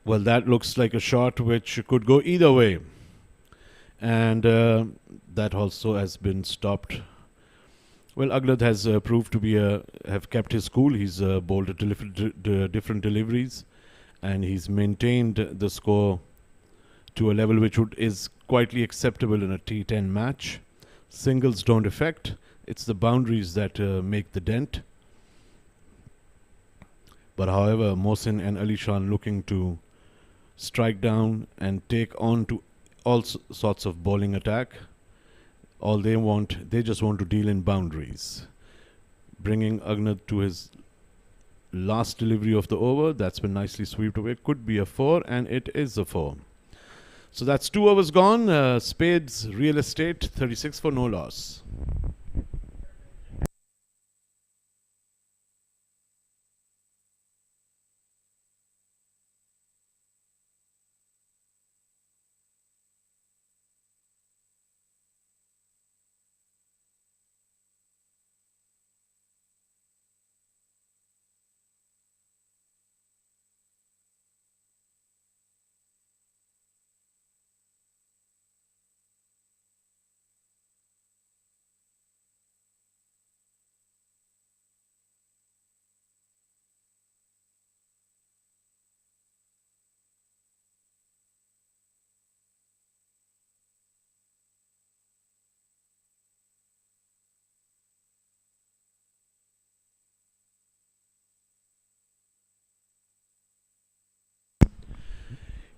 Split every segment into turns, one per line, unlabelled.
Well, that looks like a shot which could go either way. And that also has been stopped. Well, Aglad has proved to be have kept his cool. He's bowled at different deliveries, and he's maintained the score to a level which is quietly acceptable in a T10 match. Singles don't affect. It's the boundaries that make the dent. But however, Mohsin and Ali Shan looking to strike down and take on to all sorts of bowling attack. All they just want to deal in boundaries. Bringing Agnad to his last delivery of the over. That's been nicely swept away. Could be a 4, and it is a 4. So that's 2 overs gone. Spades Real Estate 36 for no loss.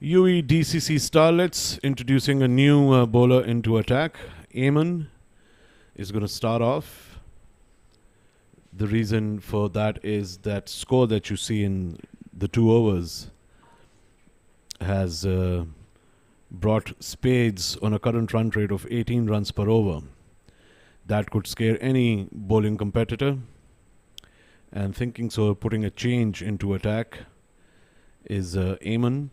UE DCC Starlets introducing a new bowler into attack. Eamon is going to start off. The reason for that is that score that you see in the 2 overs has brought Spades on a current run rate of 18 runs per over. That could scare any bowling competitor. And thinking so, putting a change into attack is Eamon.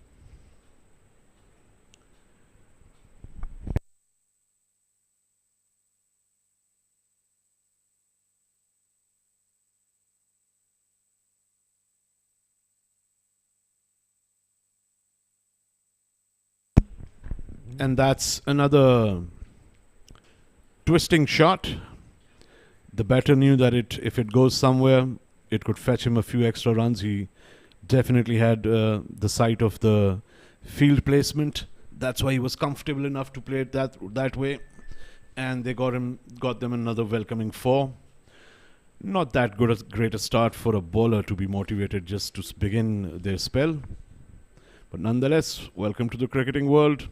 And that's another twisting shot. The batter knew that if it goes somewhere, it could fetch him a few extra runs. He definitely had the sight of the field placement. That's why he was comfortable enough to play it that way. And they got them another welcoming 4. Not that great a start for a bowler to be motivated just to begin their spell. But nonetheless, welcome to the cricketing world.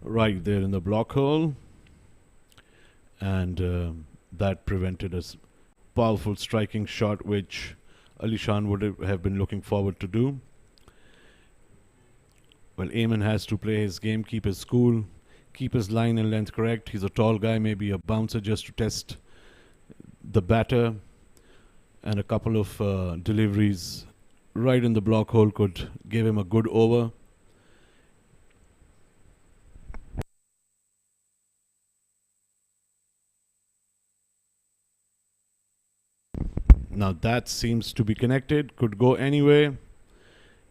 Right there in the block hole. And that prevented a powerful striking shot which Ali Shan would have been looking forward to do. Well, Eamon has to play his game, keep his cool, keep his line and length correct. He's a tall guy, maybe a bouncer just to test the batter. And a couple of deliveries right in the block hole could give him a good over. Now that seems to be connected. Could go anyway.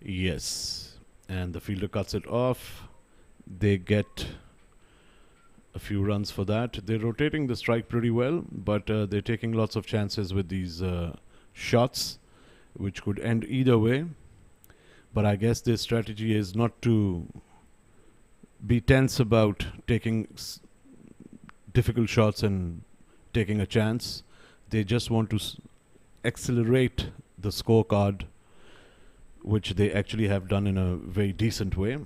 Yes. And the fielder cuts it off. They get a few runs for that. They're rotating the strike pretty well, but they're taking lots of chances with these shots, which could end either way. But I guess their strategy is not to be tense about taking difficult shots and taking a chance. They just want to accelerate the scorecard, which they actually have done in a very decent way.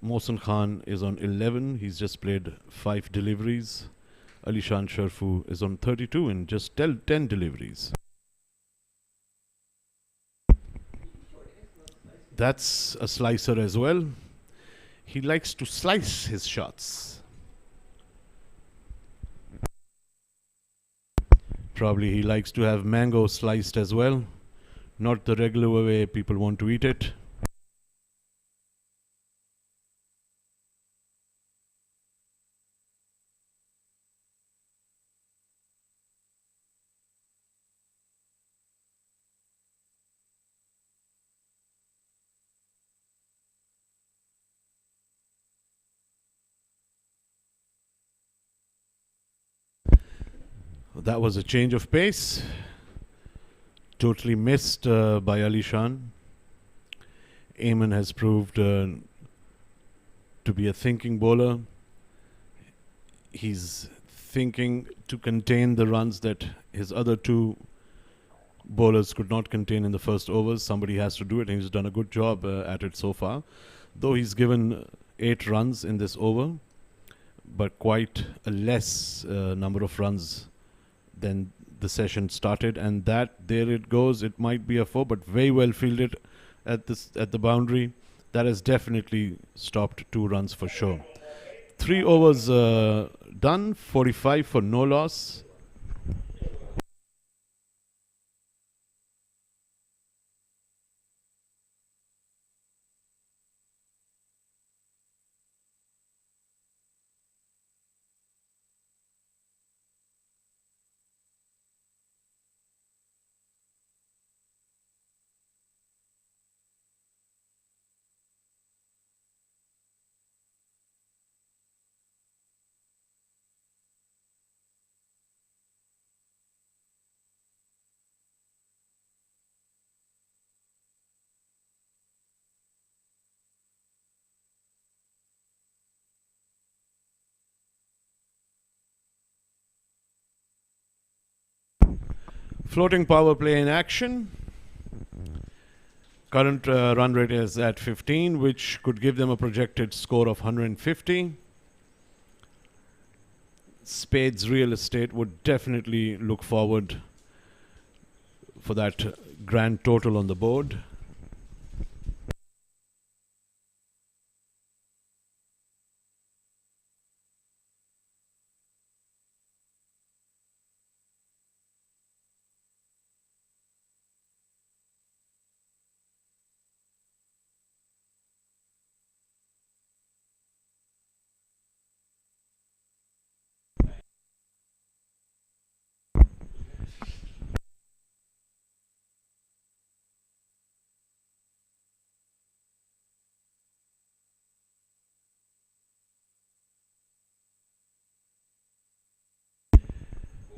Mohsin Khan is on 11. He's just played 5 deliveries. Alishan Sharfu is on 32 in just 10 deliveries. That's a slicer as well. He likes to slice his shots. Probably he likes to have mango sliced as well. Not the regular way people want to eat it. That was a change of pace. Totally missed by Ali Shan. Eamon has proved to be a thinking bowler. He's thinking to contain the runs that his other two bowlers could not contain in the first overs. Somebody has to do it, and he's done a good job at it so far. Though he's given 8 runs in this over, but quite a less number of runs than the session started. And that, there it goes. It might be a 4, but very well fielded at the boundary. That has definitely stopped 2 runs for sure. 3 overs done, 45 for no loss. Floating power play in action. Current run rate is at 15, which could give them a projected score of 150. Spades Real Estate would definitely look forward for that grand total on the board.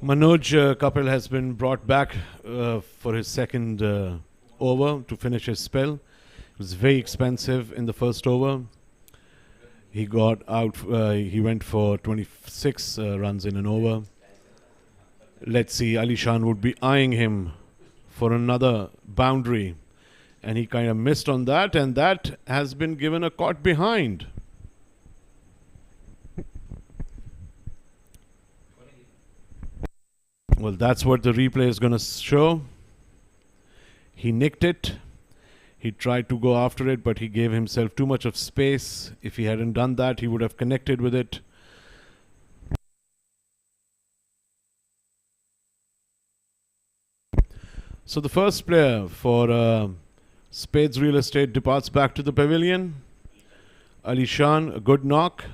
Manoj Kapil has been brought back for his second over to finish his spell. It was very expensive in the first over. He got out, he went for 26 runs in an over. Let's see, Ali Shan would be eyeing him for another boundary. And he kind of missed on that, and that has been given a caught behind. Well, that's what the replay is going to show. He nicked it. He tried to go after it, but he gave himself too much of space. If he hadn't done that, he would have connected with it. So the first player for Spades Real Estate departs back to the pavilion. Ali Shan, a good knock.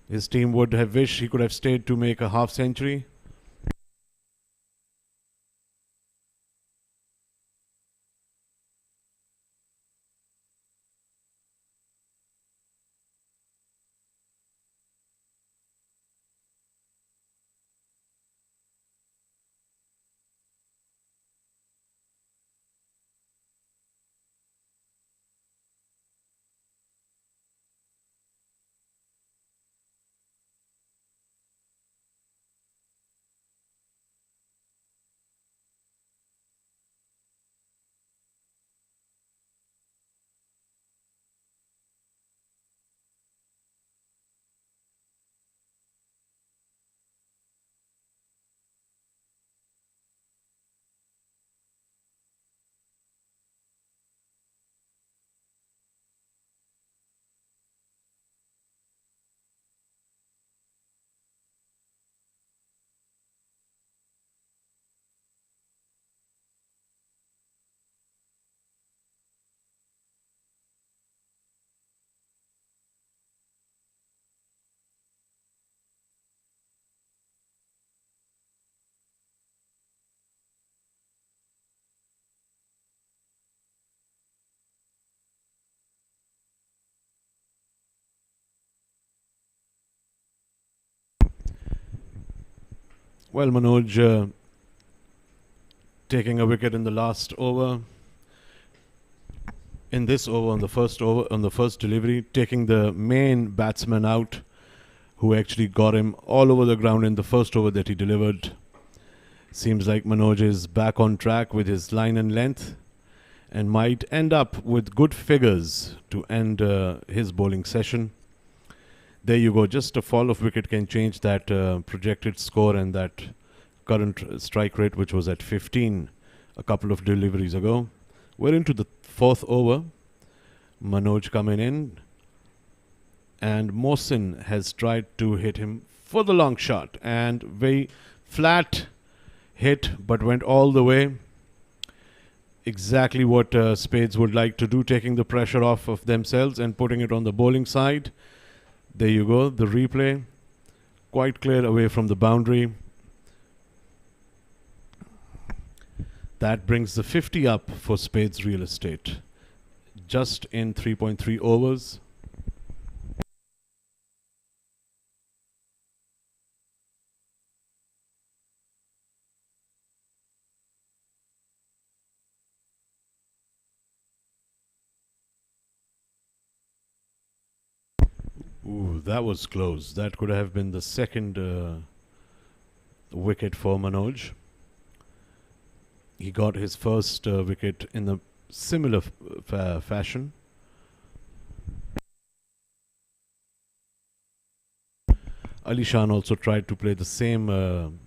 His team would have wished he could have stayed to make a half century. Well, Manoj taking a wicket in the last over. In this over, on the first delivery, taking the main batsman out, who actually got him all over the ground in the first over that he delivered. Seems like Manoj is back on track with his line and length and might end up with good figures to end his bowling session. There you go. Just a fall of wicket can change that projected score and that current strike rate, which was at 15 a couple of deliveries ago. We're into the fourth over. Manoj coming in. And Mohsin has tried to hit him for the long shot. And very flat hit, but went all the way. Exactly what Spades would like to do, taking the pressure off of themselves and putting it on the bowling side. There you go, the replay. Quite clear away from the boundary. That brings the 50 up for Spades Real Estate. Just in 3.3 overs. Ooh, that was close. That could have been the second wicket for Manoj. He got his first wicket in a similar fashion. Ali Shan also tried to play the same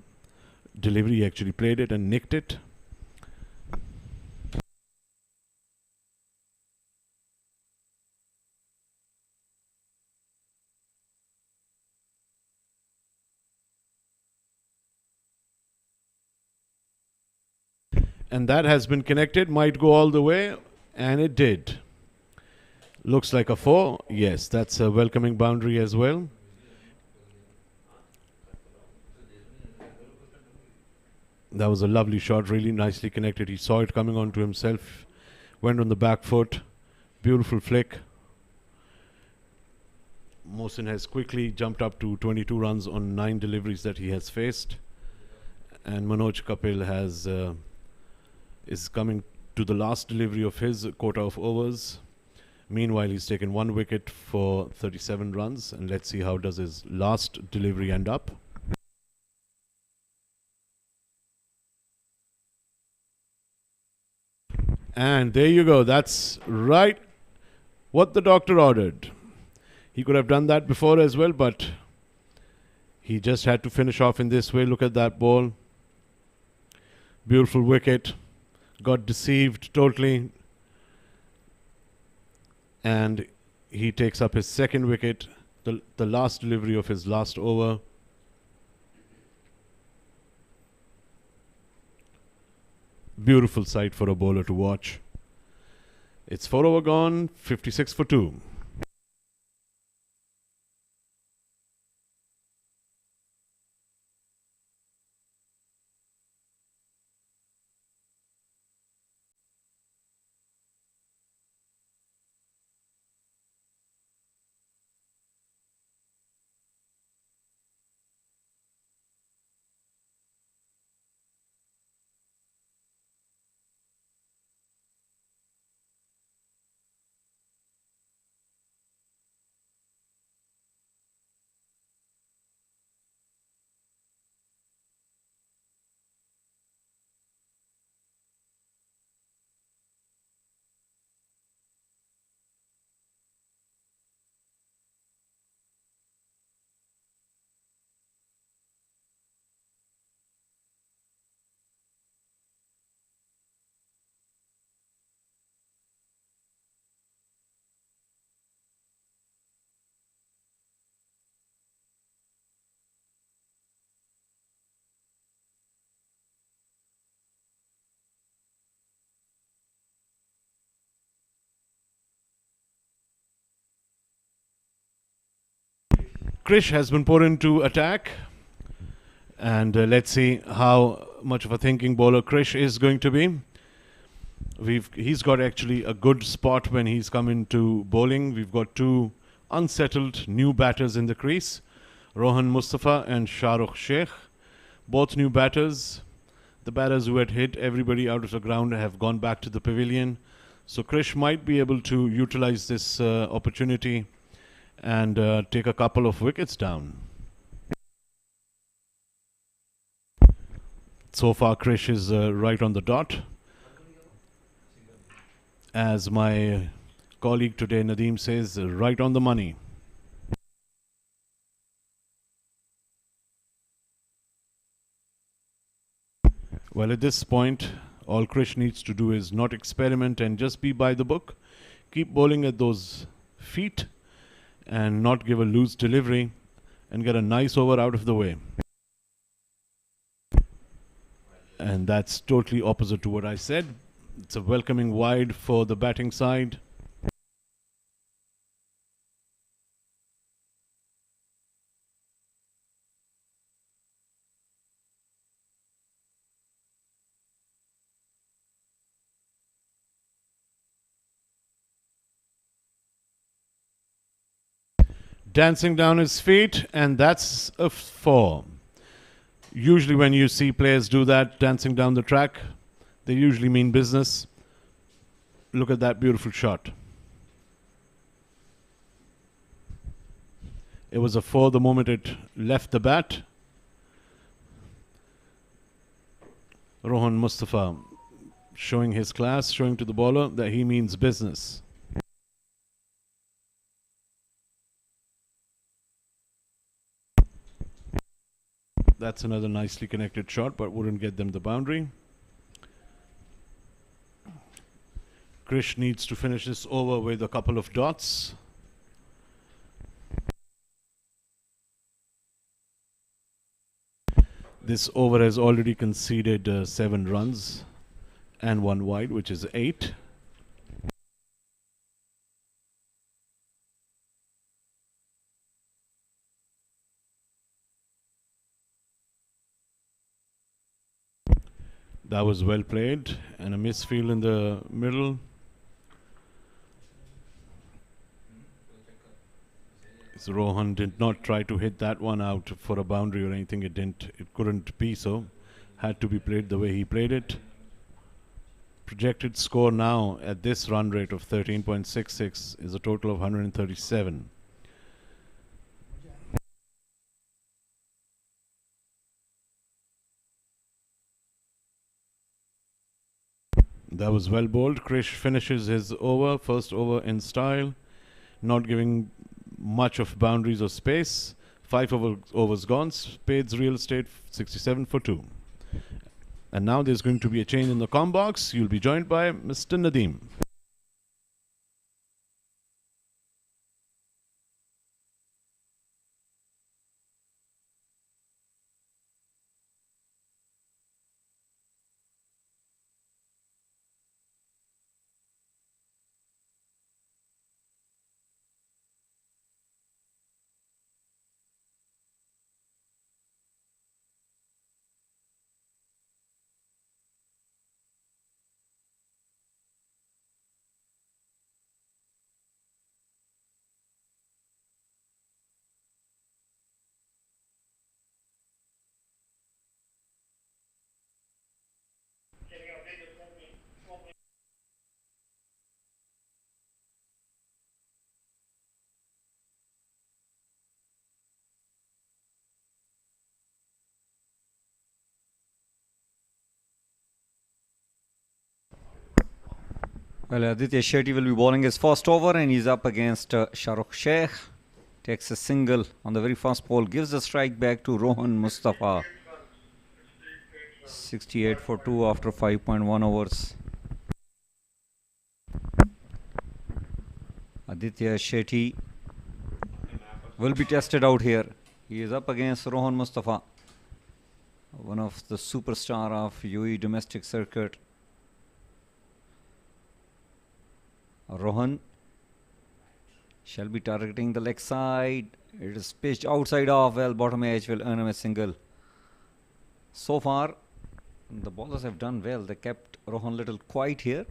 delivery. He actually played it and nicked it. And that has been connected, might go all the way, and it did. Looks like a 4. Yes, that's a welcoming boundary as well. That was a lovely shot, really nicely connected. He saw it coming onto himself, went on the back foot. Beautiful flick. Mohsin has quickly jumped up to 22 runs on 9 deliveries that he has faced. And Manoj Kapil has... is coming to the last delivery of his quota of overs. Meanwhile, he's taken 1 wicket for 37 runs. And let's see how does his last delivery end up. And there you go. That's right what the doctor ordered. He could have done that before as well, but he just had to finish off in this way. Look at that ball. Beautiful wicket. Got deceived totally, and he takes up his second wicket, the last delivery of his last over. Beautiful sight for a bowler to watch. It's 4 over gone, 56 for 2. Krish has been put into attack, and let's see how much of a thinking bowler Krish is going to be. He's got actually a good spot when he's come into bowling. We've got 2 unsettled new batters in the crease, Rohan Mustafa and Shah Rukh Sheikh. Both new batters, the batters who had hit everybody out of the ground, have gone back to the pavilion. So Krish might be able to utilize this opportunity and take a couple of wickets down. So far, Krish is right on the dot. As my colleague today, Nadeem, says, right on the money. Well, at this point, all Krish needs to do is not experiment and just be by the book. Keep bowling at those feet and not give a loose delivery and get a nice over out of the way. And that's totally opposite to what I said. It's a welcoming wide for the batting side. Dancing down his feet, and that's a 4. Usually when you see players do that, dancing down the track, they usually mean business. Look at that beautiful shot. It was a 4 the moment it left the bat. Rohan Mustafa showing his class, showing to the bowler that he means business. That's another nicely connected shot, but wouldn't get them the boundary. Krish needs to finish this over with a couple of dots. This over has already conceded 7 runs and 1 wide, which is 8. That was well played, and a misfield in the middle. So Rohan did not try to hit that one out for a boundary or anything. It couldn't be so. Had to be played the way he played it. Projected score now at this run rate of 13.66 is a total of 137. That was well bowled. Krish finishes his over, first over in style, not giving much of boundaries or space. 5 overs gone. Spades real estate 67 for 2. And now there's going to be a change in the comm box. You'll be joined by Mr. Nadeem.
Well, Aditya Shetty will be bowling his first over, and he's up against Shahrukh Sheikh. Takes a single on the very first ball, gives the strike back to Rohan Mustafa. 68 for 2 after 5.1 overs. Aditya Shetty will be tested out here. He is up against Rohan Mustafa, one of the superstar of UAE domestic circuit. Rohan shall be targeting the leg side. It is pitched outside off. Well, bottom edge will earn him a single. So far, the bowlers have done well. They kept Rohan little quiet here.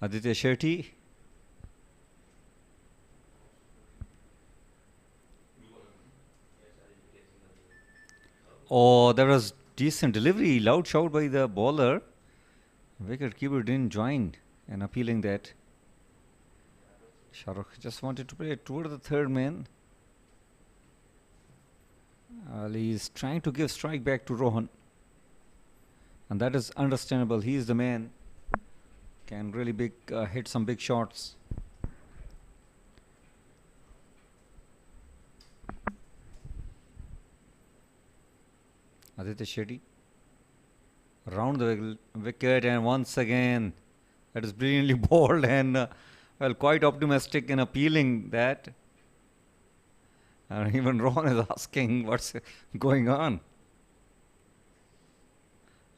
Aditya Shetty. Oh, that was decent delivery. Loud shout by the bowler. Wicket keeper didn't join in appealing that. Shahrukh just wanted to play it toward the third man. He's trying to give strike back to Rohan. And that is understandable. He is the man. Can really hit some big shots. Aditya Shetty. Round the wicket, and once again, that is brilliantly bowled and quite optimistic in appealing that. And even Rohan is asking what's going on.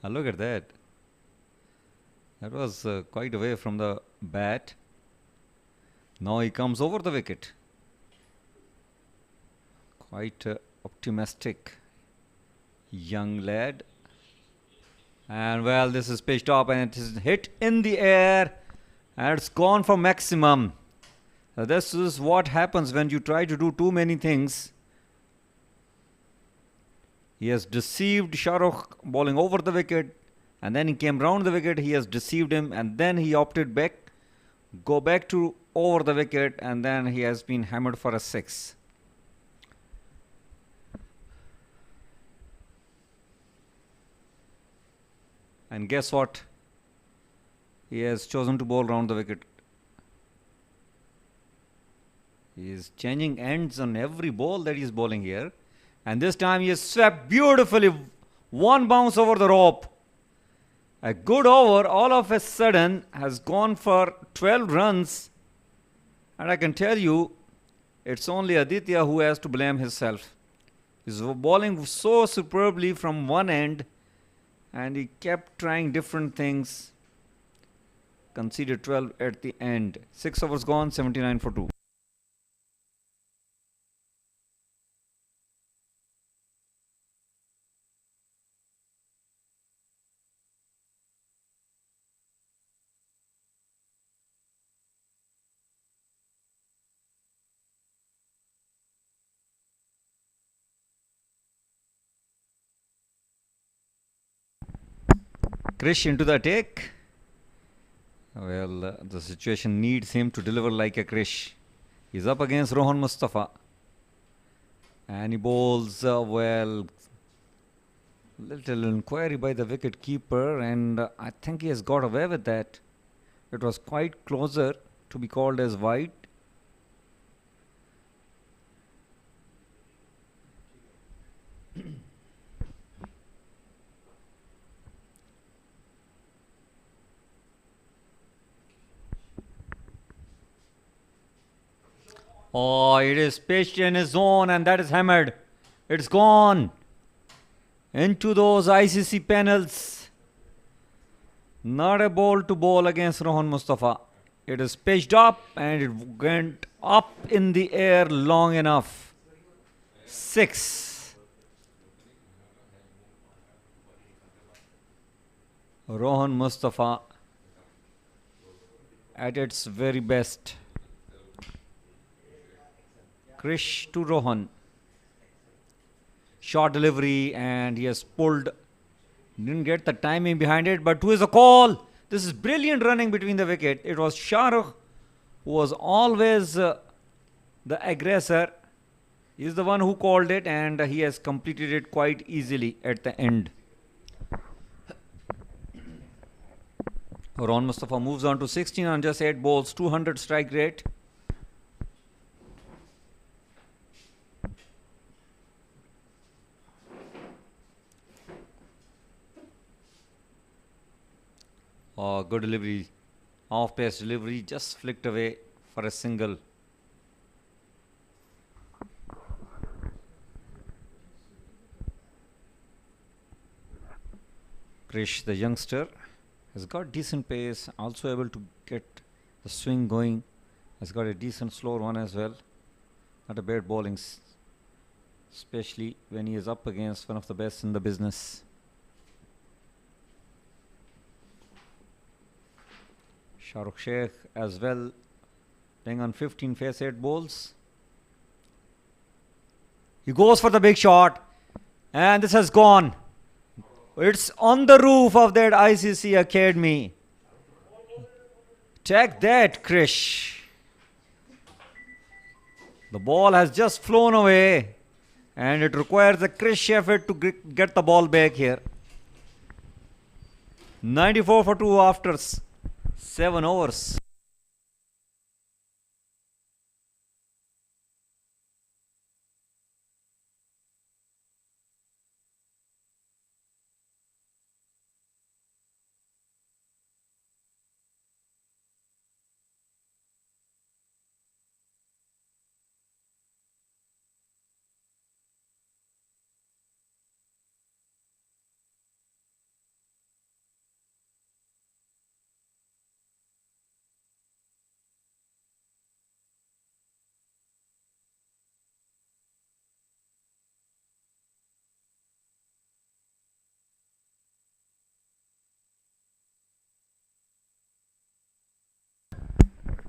Look at that. That was quite away from the bat. Now he comes over the wicket. Quite optimistic young lad. And well, this is pitched up and it is hit in the air. And it's gone for maximum. This is what happens when you try to do too many things. He has deceived Shahrukh bowling over the wicket. And then he came round the wicket. He has deceived him. And then he opted go back to over the wicket. And then he has been hammered for a 6. And guess what? He has chosen to bowl round the wicket. He is changing ends on every ball that he is bowling here. And this time he has swept beautifully. One bounce over the rope. A good over all of a sudden has gone for 12 runs. And I can tell you, it's only Aditya who has to blame himself. He's bowling so superbly from one end. And he kept trying different things. Conceded 12 at the end. 6 overs gone, 79 for 2. Krish into the attack. Well, the situation needs him to deliver like a Krish. He's up against Rohan Mustafa. And he bowls, little inquiry by the wicket keeper. And I think he has got away with that. It was quite closer to be called as wide. Oh, it is pitched in his zone and that is hammered. It's gone into those ICC panels. Not a ball to bowl against Rohan Mustafa. It is pitched up and it went up in the air long enough. 6. Rohan Mustafa at its very best. Krish to Rohan. Short delivery and he has pulled. Didn't get the timing behind it, but who is a call? This is brilliant running between the wicket. It was Shahrukh who was always the aggressor. He is the one who called it and he has completed it quite easily at the end. Rohan Mustafa moves on to 16 on just 8 balls, 200 strike rate. Oh, good delivery. Off-pace delivery, just flicked away for a single. Krish, the youngster, has got decent pace, also able to get the swing going. Has got a decent slow one as well. Not a bad bowling, especially when he is up against one of the best in the business. Shahrukh Sheikh as well, playing on 15 face 8 balls. He goes for the big shot, and this has gone. It's on the roof of that ICC Academy. Check that, Krish. The ball has just flown away, and it requires a Krish effort to get the ball back here. 94 for 2 after 7 overs.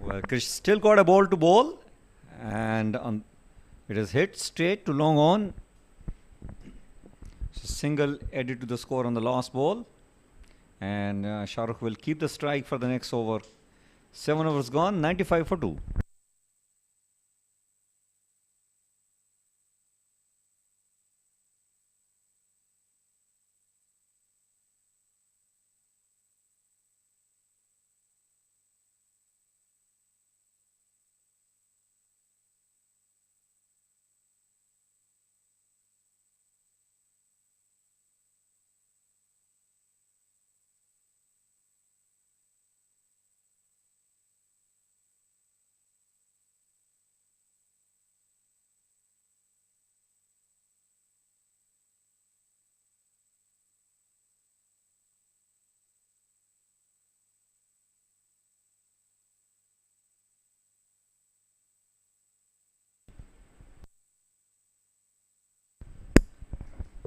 Well, Krish still got a ball to bowl, and it is hit straight to long on. So single added to the score on the last ball, and Shahrukh will keep the strike for the next over. 7 overs gone, 95 for 2.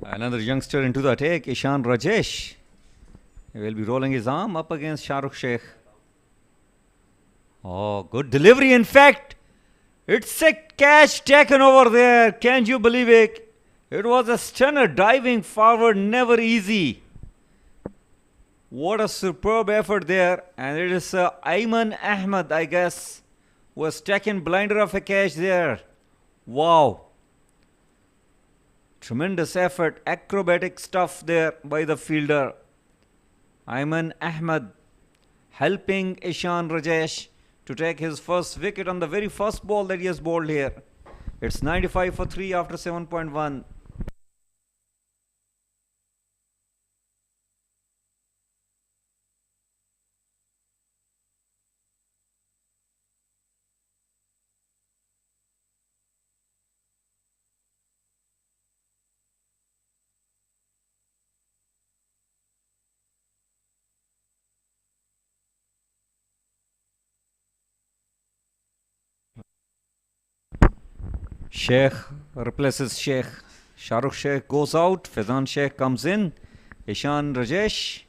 Another youngster into the attack, Ishan Rajesh. He will be rolling his arm up against Shahrukh Sheikh. Oh, good delivery. In fact, it's a catch taken over there. Can you believe it? It was a stunner diving forward, never easy. What a superb effort there. And it is Ayman Ahmed, I guess, was taken blinder of a catch there. Wow. Tremendous effort, acrobatic stuff there by the fielder. Ayman Ahmed helping Ishan Rajesh to take his first wicket on the very first ball that he has bowled here. It's 95 for 3 after 7.1. Sheikh replaces Sheikh. Shahrukh Sheikh goes out. Fazan Sheikh comes in. Ishan Rajesh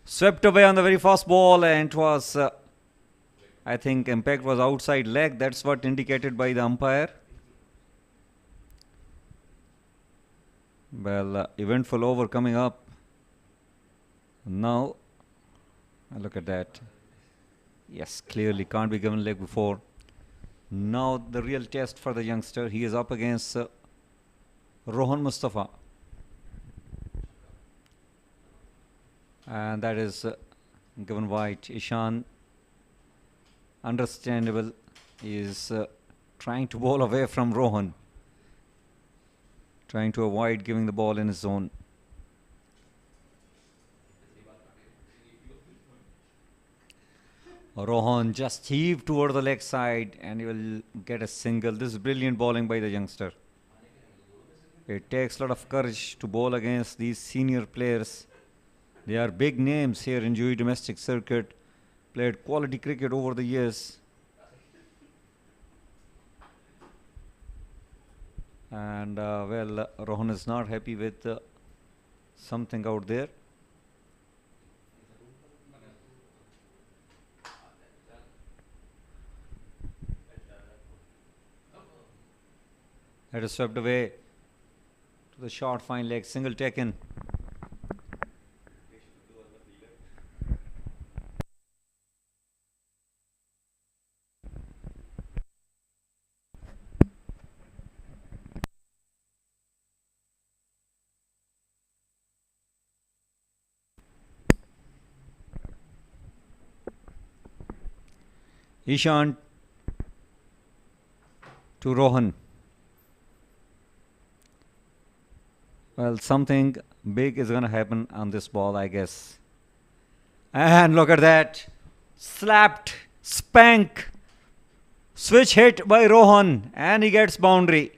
swept away on the very first ball, and it was, I think, impact was outside leg. That's what indicated by the umpire. Well, eventful over coming up. Now, look at that. Yes, clearly can't be given leg before. Now the real test for the youngster. He is up against Rohan Mustafa. And that is given white. Ishan, understandable, is trying to bowl away from Rohan. Trying to avoid giving the ball in his zone. Rohan just heaved toward the leg side, and he will get a single. This is brilliant bowling by the youngster. It takes a lot of courage to bowl against these senior players. They are big names here in UAE domestic circuit. Played quality cricket over the years. And well, Rohan is not happy with something out there. That is swept away to the short fine leg, single taken. Ishan to Rohan. Well, something big is going to happen on this ball, I guess. And look at that. Slapped, spank, switch hit by Rohan, and he gets boundary.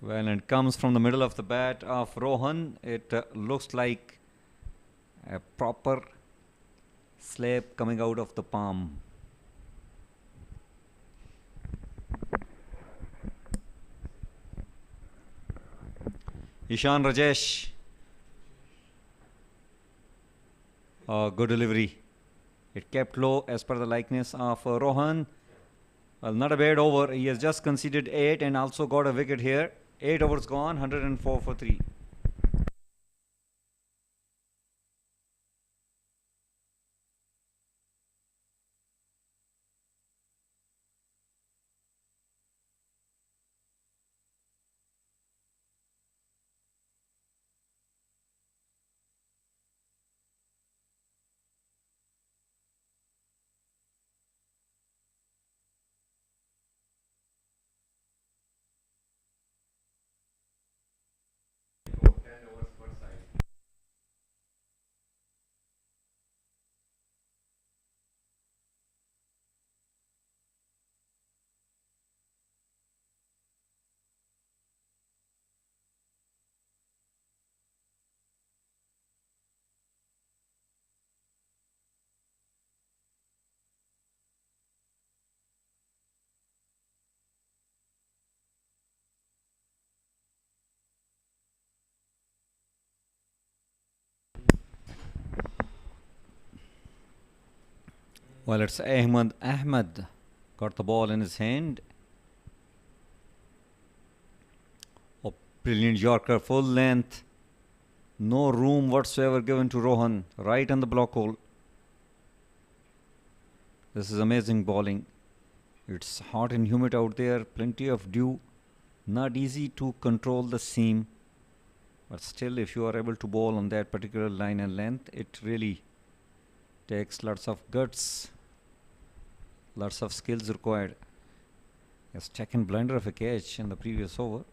Well, it comes from the middle of the bat of Rohan. It looks like a proper slap coming out of the palm. Ishan Rajesh. Good delivery. It kept low as per the likeness of Rohan. Well, not a bad over. He has just conceded 8 and also got a wicket here. 8 overs gone, 104 for 3. Well, it's Ahmed. Ahmed got the ball in his hand. Oh, brilliant Yorker, full length. No room whatsoever given to Rohan. Right on the block hole. This is amazing bowling. It's hot and humid out there. Plenty of dew. Not easy to control the seam. But still, if you are able to bowl on that particular line and length, it really takes lots of guts. Lots of skills required. Yes, second blunder of a catch in the previous over.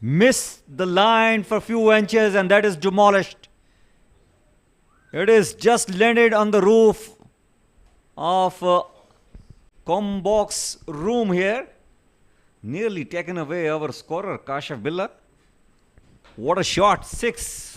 Missed the line for a few inches and that is demolished. It is just landed on the roof of Combox room here. Nearly taken away our scorer, Kashif Billah. What a shot, 6.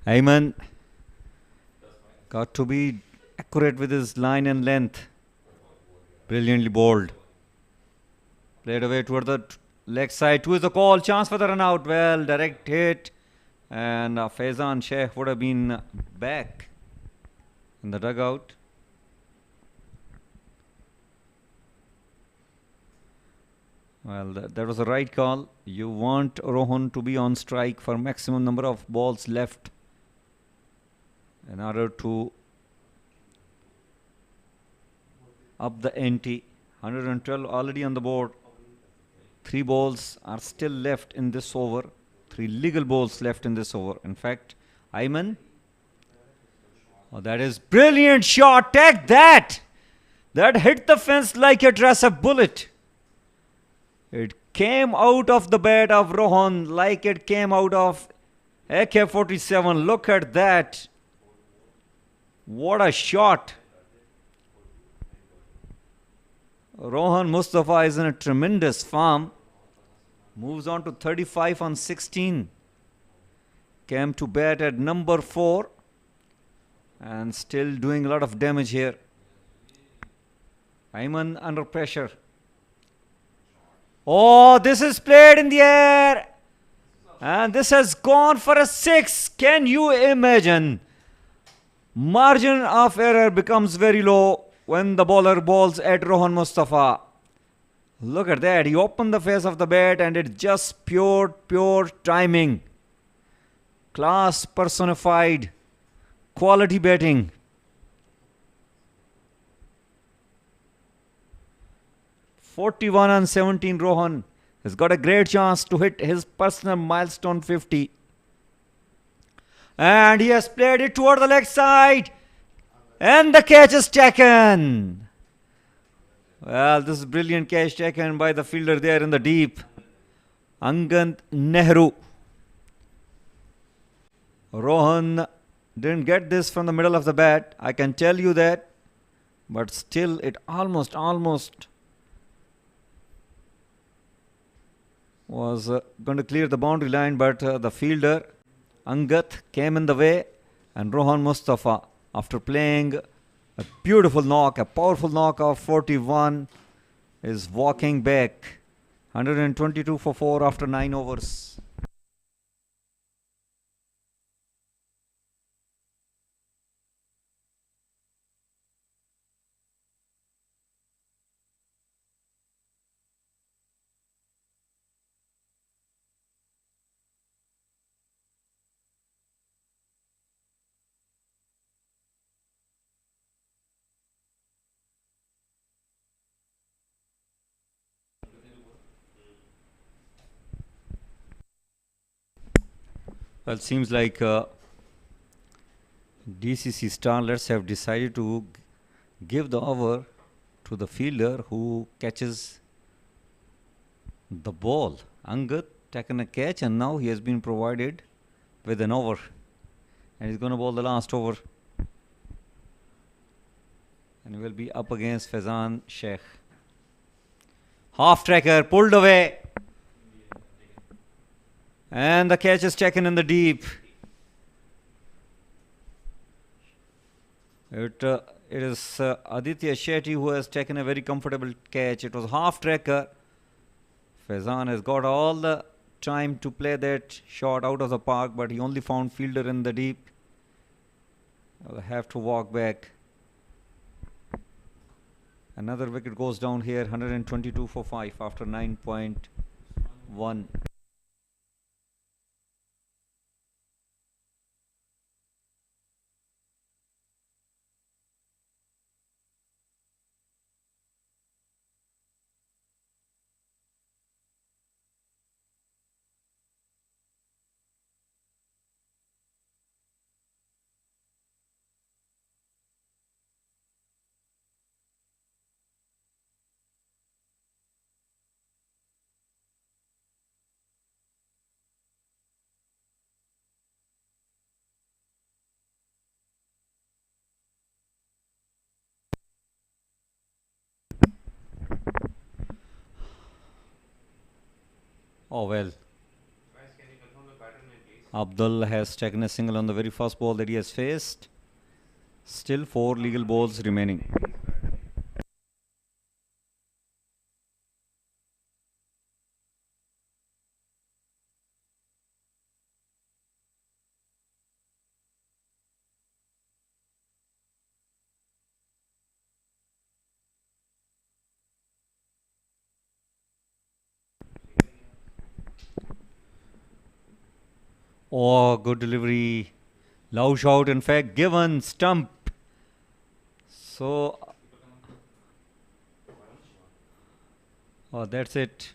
Ayman got to be accurate with his line and length. Brilliantly bowled. Played away toward the leg side. 2 is the call. Chance for the run out. Well, direct hit. And Faizan Sheikh would have been back in the dugout. Well, that was the right call. You want Rohan to be on strike for maximum number of balls left in order to up the ante. 112 already on the board. 3 balls are still left in this over. 3 legal balls left in this over. In fact, Ayman. Oh, that is brilliant shot. Take that. That hit the fence like a dress of bullet. It came out of the bat of Rohan like it came out of AK-47. Look at that. What a shot. Rohan Mustafa is in a tremendous form. Moves on to 35 on 16. came to bat at number 4 and still doing a lot of damage here. Ayman under pressure. Oh, this is played in the air. And this has gone for a 6. Can you imagine? Margin of error becomes very low when the bowler bowls at Rohan Mustafa. Look at that. He opened the face of the bat and it's just pure timing. Class personified. Quality batting. "41 on 17, Rohan has got a great chance to hit his personal milestone 50. And he has played it toward the leg side. And the catch is taken. Well, this is brilliant catch taken by the fielder there in the deep. Angad Nehru. Rohan didn't get this from the middle of the bat. I can tell you that. But still, it almost was going to clear the boundary line, but the fielder Angad came in the way, and Rohan Mustafa, after playing a beautiful knock, a powerful knock of 41, is walking back. 122 for 4 after 9 overs. Well, it seems like DCC Starlets have decided to give the over to the fielder who catches the ball. Angad taken a catch and now he has been provided with an over. And he's going to bowl the last over. And he will be up against Faizan Sheikh. Half tracker pulled away. And the catch is taken in the deep. It is Aditya Shetty who has taken a very comfortable catch. It was half tracker. Faizan has got all the time to play that shot out of the park, but he only found fielder in the deep. I'll have to walk back. Another wicket goes down here. 122 for 5 after 9.1. Oh well. Abdul has taken a single on the very first ball that he has faced. Still 4 legal balls remaining. Oh, good delivery. Low shout, in fact, given stump. So, oh, that's it.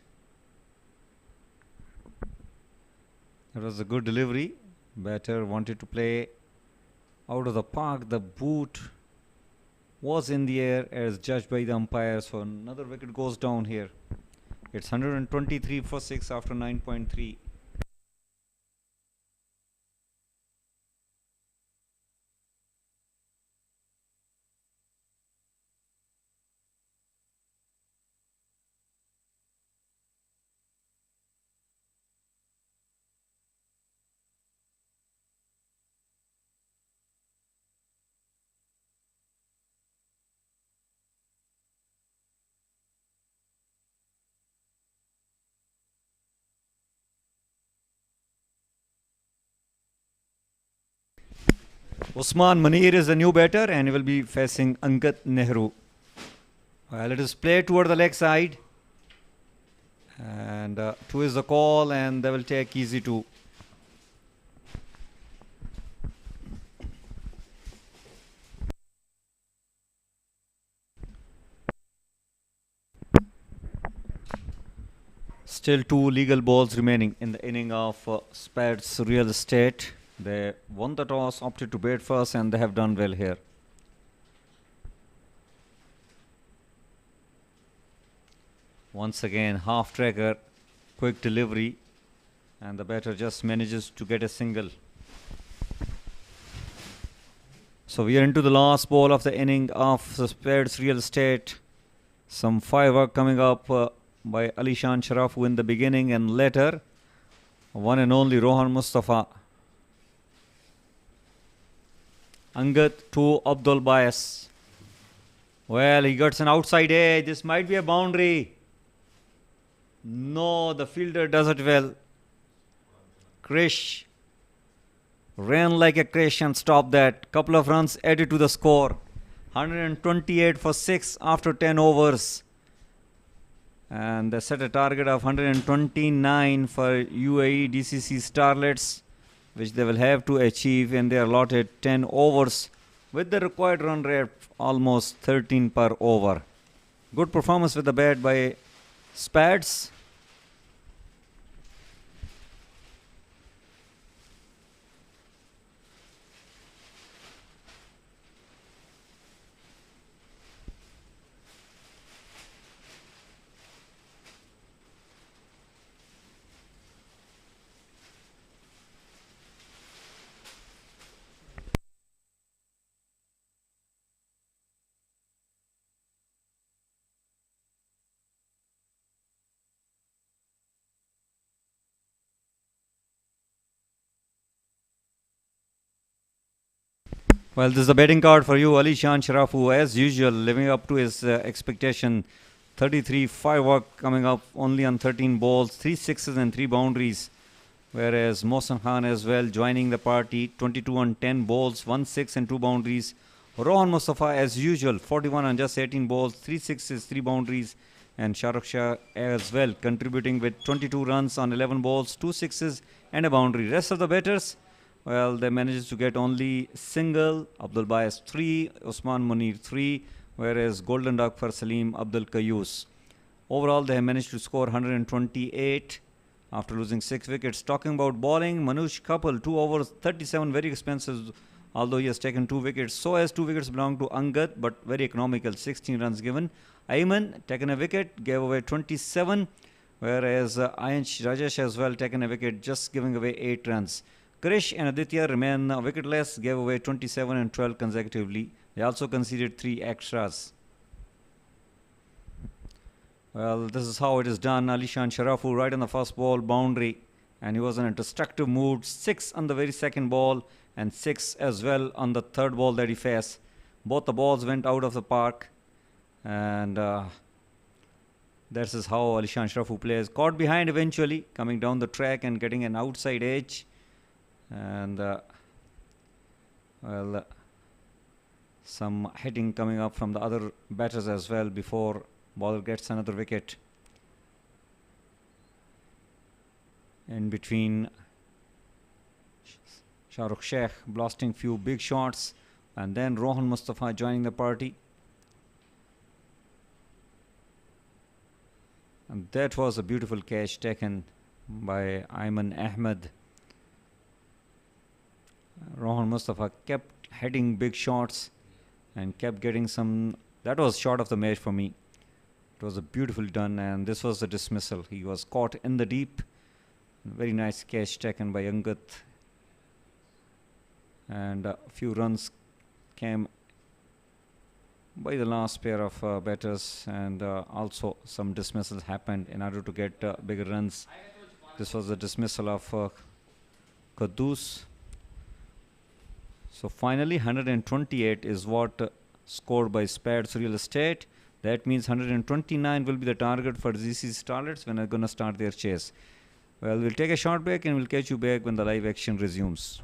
It was a good delivery. Batter wanted to play out of the park. The boot was in the air as judged by the umpire. So, another wicket goes down here. It's 123 for 6 after 9.3. Usman Munir is the new batter and he will be facing Angad Nehru. Well, it is played toward the leg side. And 2 is the call, and they will take easy 2. Still 2 legal balls remaining in the inning of Spades Real Estate. They won the toss, opted to bat first, and they have done well here. Once again, half tracker, quick delivery, and the batter just manages to get a single. So we are into the last ball of the inning of the Spades Real Estate. Some firework coming up by Alishan Sharafu in the beginning, and later one and only Rohan Mustafa. Angad to Abdul Bias. Well, he gets an outside edge. This might be a boundary. No, the fielder does it well. Krish ran like a Krish and stopped that. Couple of runs added to the score. 128 for 6 after 10 overs. And they set a target of 129 for UAE DCC Starlets, which they will have to achieve in their allotted 10 overs with the required run rate almost 13 per over. Good performance with the bat by Spades. Well, this is the betting card for you, Alishan Sharafu, as usual, living up to his expectation. 33 firework coming up only on 13 balls, 3 sixes and 3 boundaries. Whereas Mohsen Khan as well joining the party, 22 on 10 balls, 1 6 and 2 boundaries. Rohan Mustafa as usual, 41 on just 18 balls, 3 sixes, 3 boundaries. And Shahrukh Shah as well, contributing with 22 runs on 11 balls, 2 sixes and a boundary. Rest of the batters, well, they managed to get only single. Abdul Bias 3, Usman Munir 3, whereas Golden Duck for Salim Abdul Kayus. Overall, they have managed to score 128 after losing 6 wickets. Talking about bowling, Manush Kapil, 2 overs, 37, very expensive, although he has taken 2 wickets. So as 2 wickets belong to Angad, but very economical, 16 runs given. Ayman, taken a wicket, gave away 27, whereas Ayansh Rajesh as well taken a wicket, just giving away 8 runs. Krish and Aditya remain wicketless, gave away 27 and 12 consecutively. They also conceded 3 extras. Well, this is how it is done. Alishan Sharafu right on the first ball, boundary. And he was in a destructive mood. 6 on the very second ball and 6 as well on the third ball that he faced. Both the balls went out of the park. And this is how Alishan Sharafu plays. Caught behind eventually, coming down the track and getting an outside edge. And well, some hitting coming up from the other batters as well before bowler gets another wicket. In between, Shahrukh Sheikh blasting few big shots, and then Rohan Mustafa joining the party. And that was a beautiful catch taken by Ayman Ahmed. Rohan Mustafa kept hitting big shots and kept getting some. That was shot of the match for me. It was a beautiful done, and this was the dismissal. He was caught in the deep. Very nice catch taken by Angad. And a few runs came by the last pair of batters, and also some dismissals happened in order to get bigger runs. This was the dismissal of Qaddus. So finally 128 is what scored by Spades Real Estate. That means 129 will be the target for DCC Starlets when they're going to start their chase. Well, we'll take a short break and we'll catch you back when the live action resumes.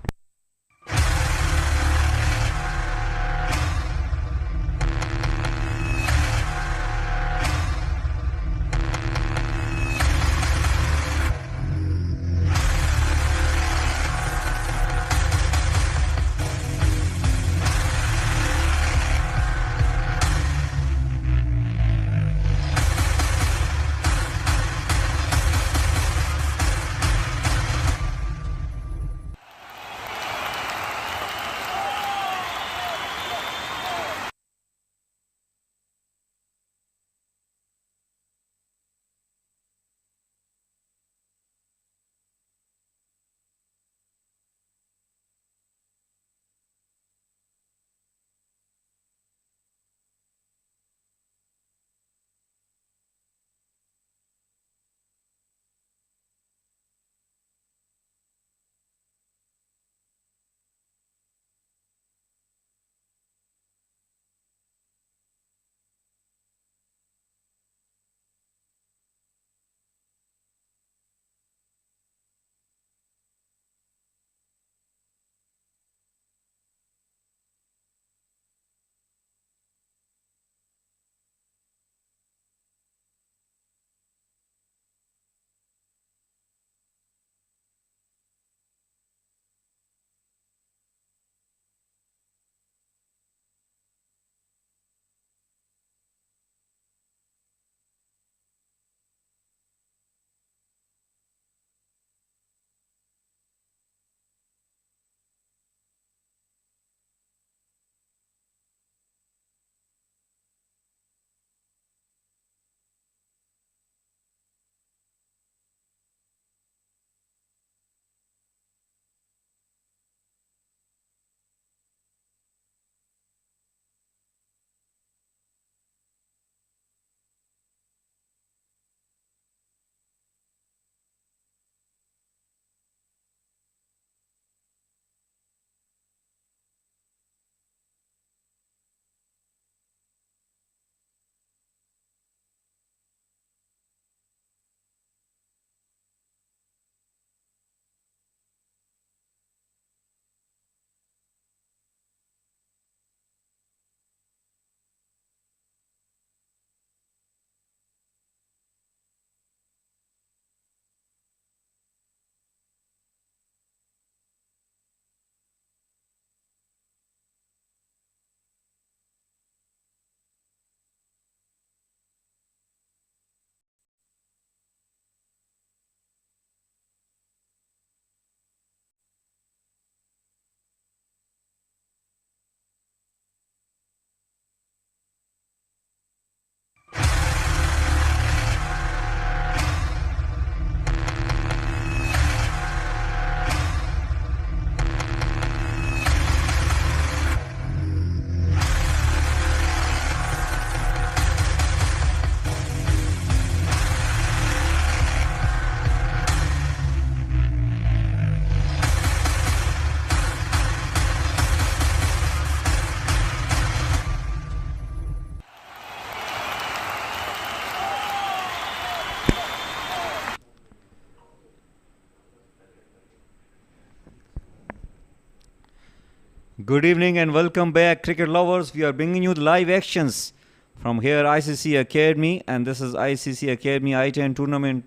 Good evening and welcome back, cricket lovers. We are bringing you the live actions from here, ICC Academy, and this is ICC Academy i10 tournament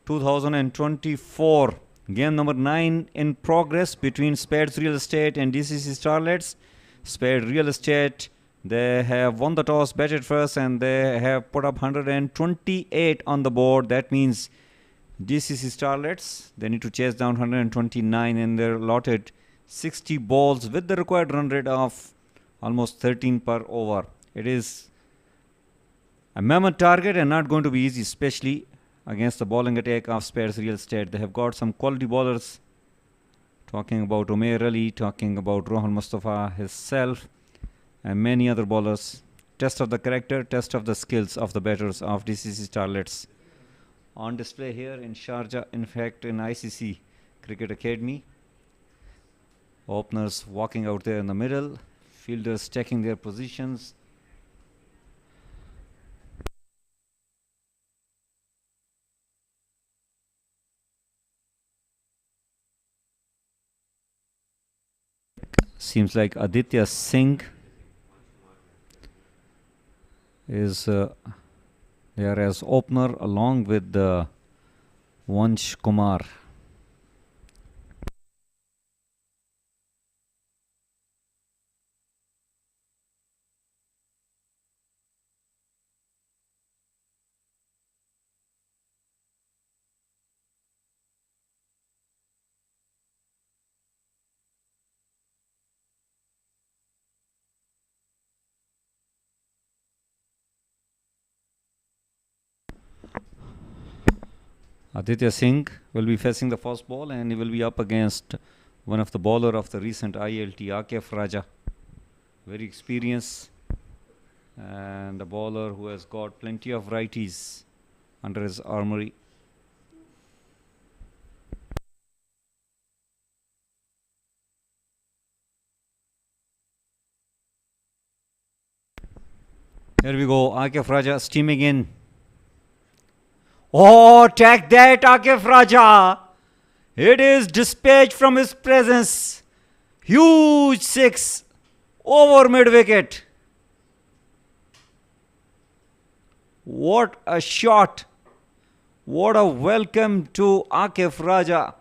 2024. Game number 9 in progress between Spades Real Estate and DCC Starlets. Spades Real Estate, they have won the toss, batted first, and they have put up 128 on the board. That means DCC Starlets, they need to chase down 129 in their allotted 60 balls with the required run rate of almost 13 per over. It is a mammoth target and not going to be easy, especially against the bowling attack of Spades Real Estate. They have got some quality bowlers. Talking about Umair Ali, talking about Rohan Mustafa himself, and many other bowlers. Test of the character, test of the skills of the batters of DCC Starlets. On display here in Sharjah, in fact in ICC Cricket Academy. Openers walking out there in the middle, fielders checking their positions. Seems like Aditya Singh is there as opener along with Vansh Kumar. Aditya Singh will be facing the first ball and he will be up against one of the bowler of the recent ILT, Akif Raja. Very experienced and a bowler who has got plenty of righties under his armory. Here we go, Akif Raja steaming in. Oh, take that, Akif Raja! It is dispatched from his presence. Huge six over mid wicket. What a shot! What a welcome to Akif Raja.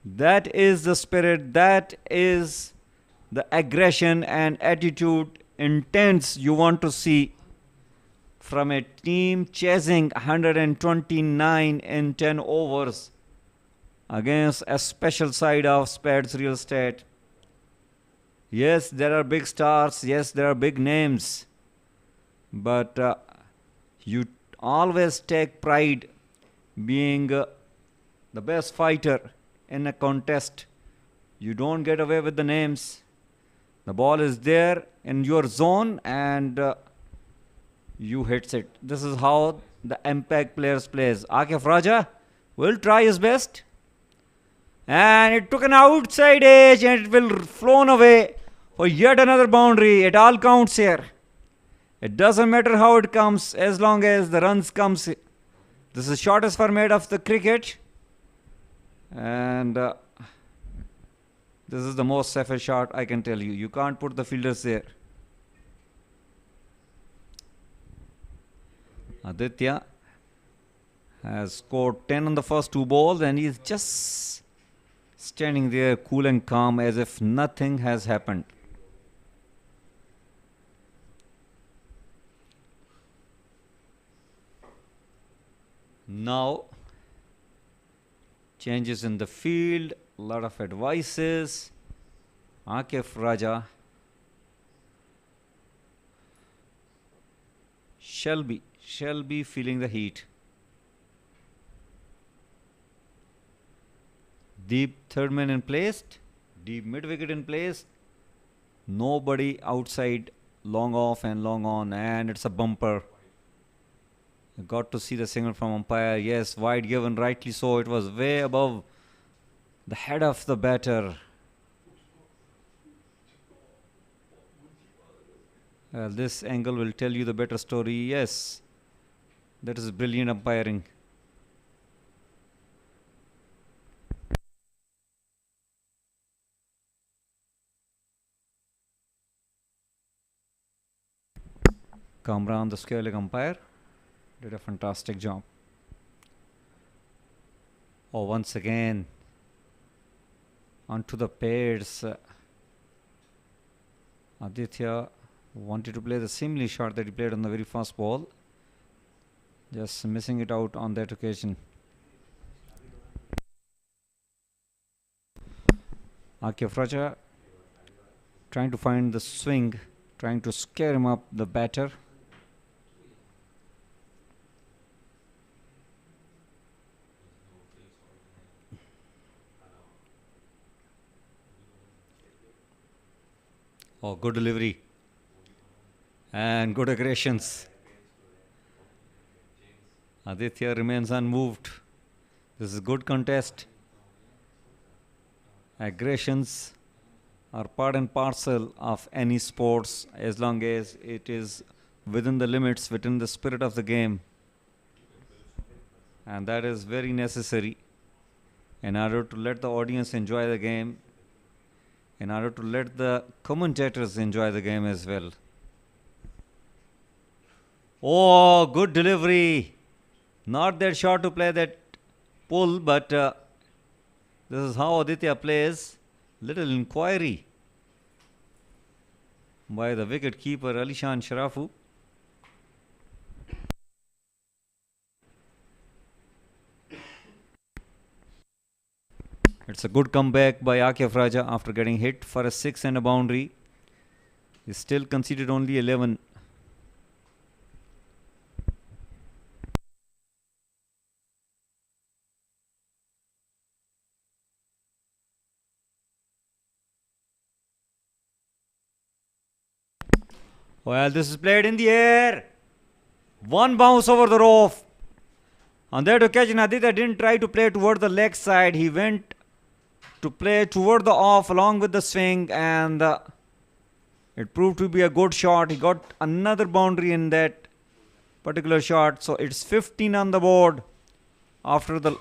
That is the spirit, that is the aggression and attitude, intense you want to see from a team chasing 129 in 10 overs against a special side of Spades Real Estate. Yes, there are big stars. Yes, there are big names. But you always take pride being the best fighter in a contest. You don't get away with the names. The ball is there in your zone and you hits it. This is how the impact players plays. Akif Raja will try his best. And it took an outside edge and it will flown away for yet another boundary. It all counts here. It doesn't matter how it comes as long as the runs comes. This is shortest format of the cricket. And this is the most safest shot I can tell you. You can't put the fielders there. Aditya has scored 10 on the first two balls and he's just standing there cool and calm as if nothing has happened. Now, changes in the field, a lot of advices. Akif Raja shall be feeling the heat. Deep third man in place, deep mid wicket in place. Nobody outside, long off and long on, and it's a bumper. You got to see the signal from umpire. Yes, wide given, rightly so. It was way above the head of the batter. This angle will tell you the better story. Yes, that is brilliant umpiring. Kamran, the square leg umpire, did a fantastic job. Oh, once again, onto the pairs. Aditya wanted to play the similar shot that he played on the very first ball, just missing it out on that occasion. Akif Raja trying to find the swing, trying to scare him up, the batter. Oh, good delivery and good aggressions. Aditya remains unmoved. This is good contest. Aggressions are part and parcel of any sports as long as it is within the limits, within the spirit of the game. And that is very necessary in order to let the audience enjoy the game, in order to let the commentators enjoy the game as well. Oh, good delivery. Not that short to play that pull, but this is how Aditya plays. Little inquiry by the wicket keeper Alishan Sharafu. It's a good comeback by Akif Raja after getting hit for a 6 and a boundary. He still conceded only 11. Well, this is played in the air. One bounce over the rope. On that occasion, Aditya didn't try to play toward the leg side. He went to play toward the off along with the swing, and it proved to be a good shot. He got another boundary in that particular shot. So it's 15 on the board after the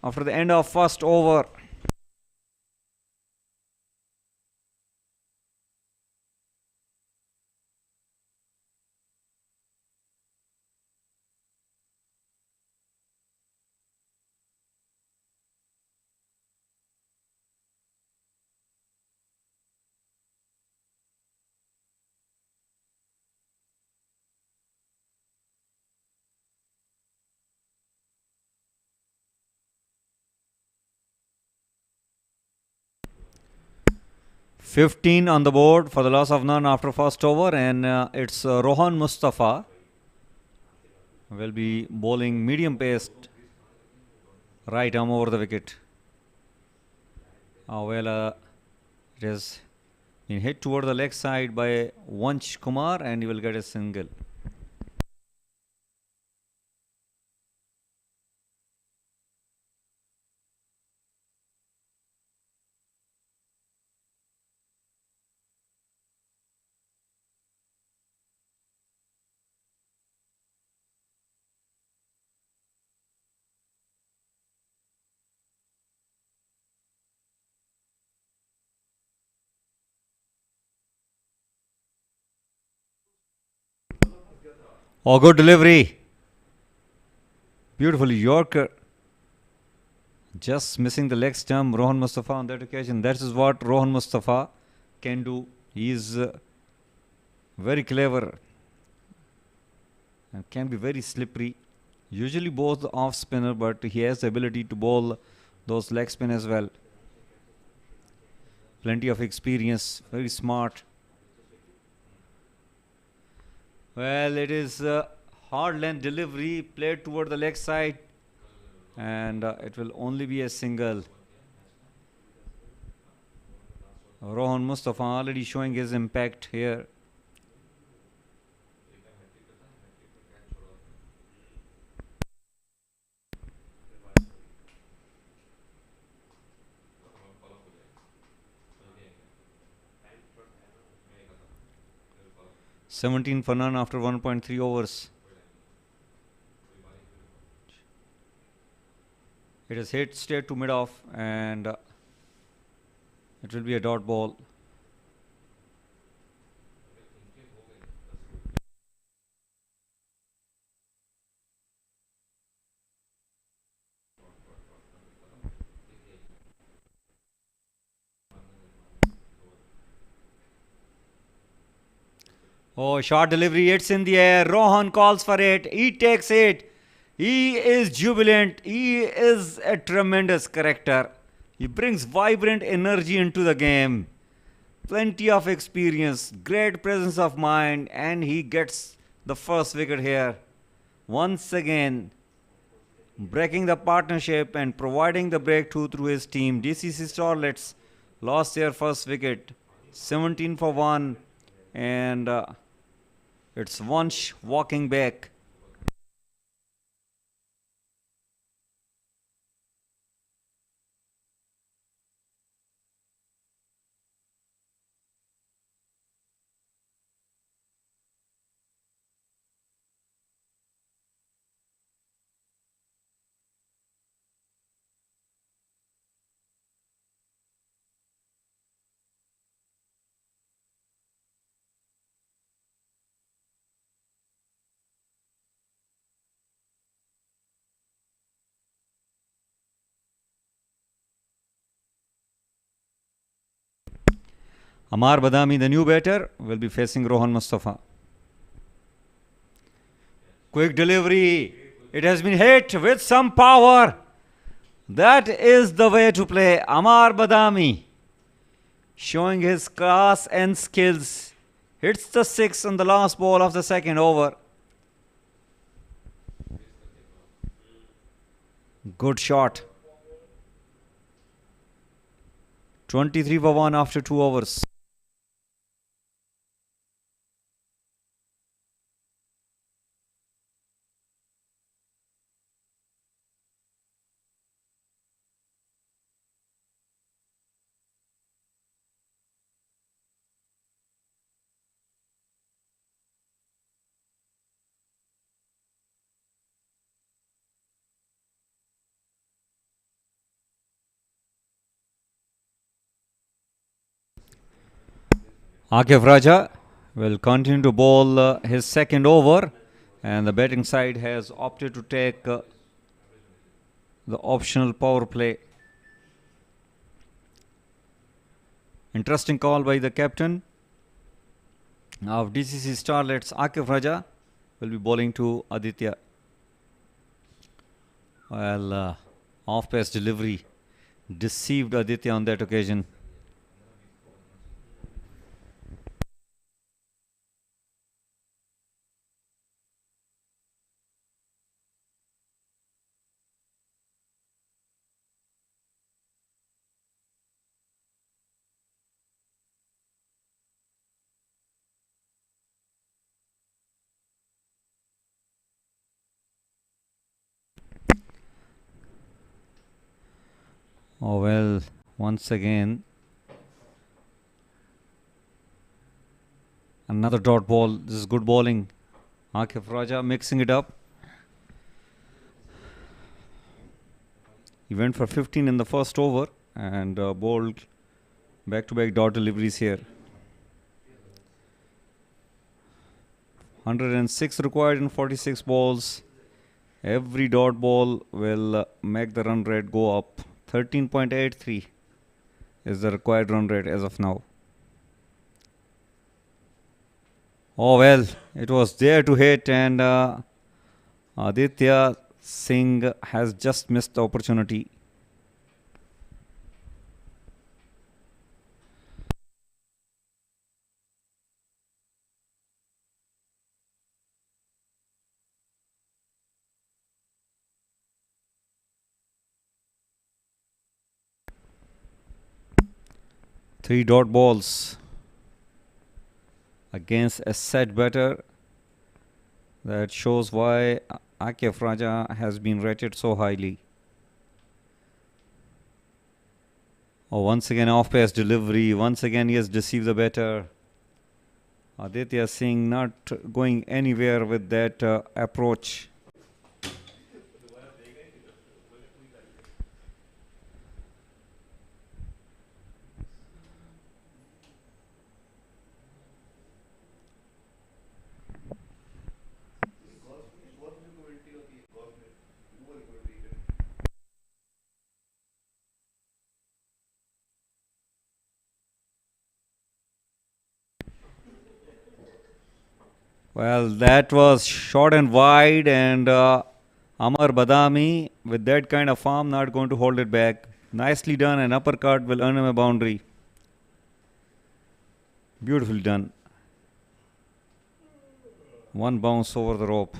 end of first over. $15 on the board for the loss of none after first over, and it's Rohan Mustafa will be bowling medium paced right arm over the wicket. It has been hit toward the leg side by Vansh Kumar, and he will get a single. Oh, good delivery. Beautiful Yorker. Just missing the leg stump, Rohan Mustafa on that occasion. That is what Rohan Mustafa can do. He is very clever and can be very slippery. Usually bowls the off spinner, but he has the ability to bowl those leg spin as well. Plenty of experience, very smart. Well, it is a hard length delivery played toward the leg side, and it will only be a single. Rohan Mustafa already showing his impact here. $17 for none after 1.3 overs. It is hit straight to mid-off, and it will be a dot ball. Oh, short delivery. It's in the air. Rohan calls for it. He takes it. He is jubilant. He is a tremendous character. He brings vibrant energy into the game. Plenty of experience, great presence of mind, and he gets the first wicket here. Once again, breaking the partnership and providing the breakthrough through his team. DCC Starlets lost their first wicket, 17 for 1, and it's Vansh walking back. Amar Badami, the new batter, will be facing Rohan Mustafa. Quick delivery. It has been hit with some power. That is the way to play. Amar Badami showing his class and skills. Hits the six on the last ball of the second over. Good shot. 23 for 1 after 2 overs. Akif Raja will continue to bowl his second over, and the batting side has opted to take the optional power play. Interesting call by the captain of DCC Starlets. Akif Raja will be bowling to Aditya. Well, off-pace delivery deceived Aditya on that occasion. Oh well, once again another dot ball. This is good bowling. Akif Raja mixing it up. He went for 15 in the first over and bowled back-to-back dot deliveries here. 106 required in 46 balls. Every dot ball will make the run rate go up. 13.83 is the required run rate as of now. Oh well, it was there to hit, and Aditya Singh has just missed the opportunity. Three dot balls against a set batter. That shows why Akif Raja has been rated so highly. Oh, once again off-pace delivery. Once again he has deceived the batter. Aditya Singh not going anywhere with that approach. Well, that was short and wide, and Amar Badami, with that kind of form, not going to hold it back. Nicely done. An uppercut will earn him a boundary. Beautifully done. One bounce over the rope.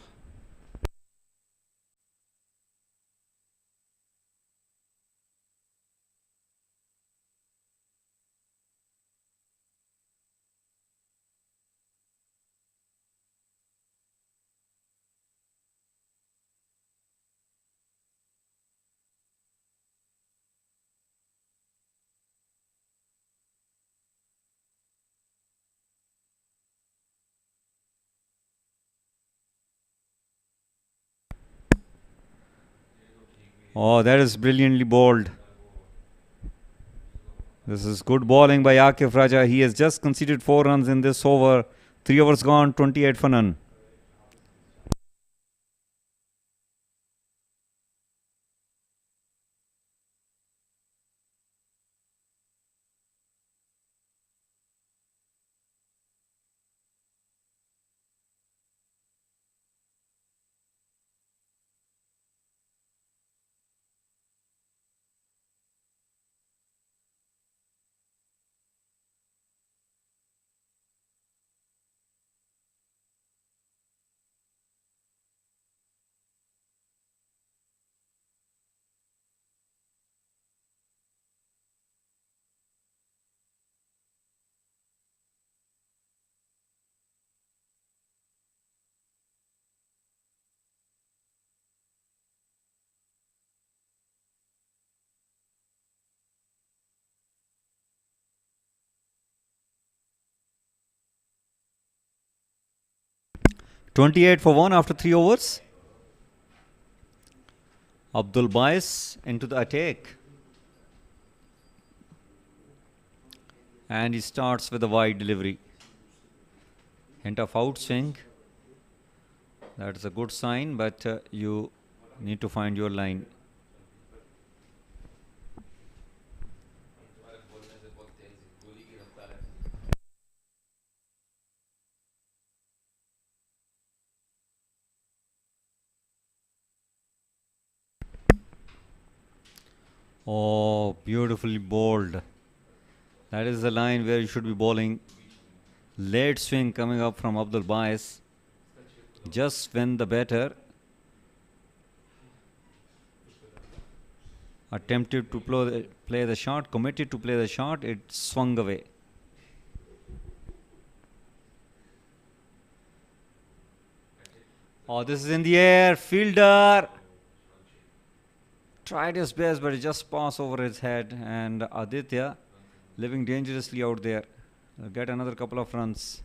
Oh, that is brilliantly bowled. This is good bowling by Akif Raja. He has just conceded 4 runs in this over. 3 overs gone, 28 for none. .28 for 1 after 3 overs. Abdul Bais into the attack. And he starts with a wide delivery. Hint of outswing. That's a good sign, but you need to find your line. Oh, beautifully bowled. That is the line where you should be bowling. Late swing coming up from Abdul Bais. Just when the batter attempted to play the shot, committed to play the shot, it swung away. Oh, this is in the air. Fielder tried his best, but it just passed over his head. And Aditya living dangerously out there. Get another couple of runs.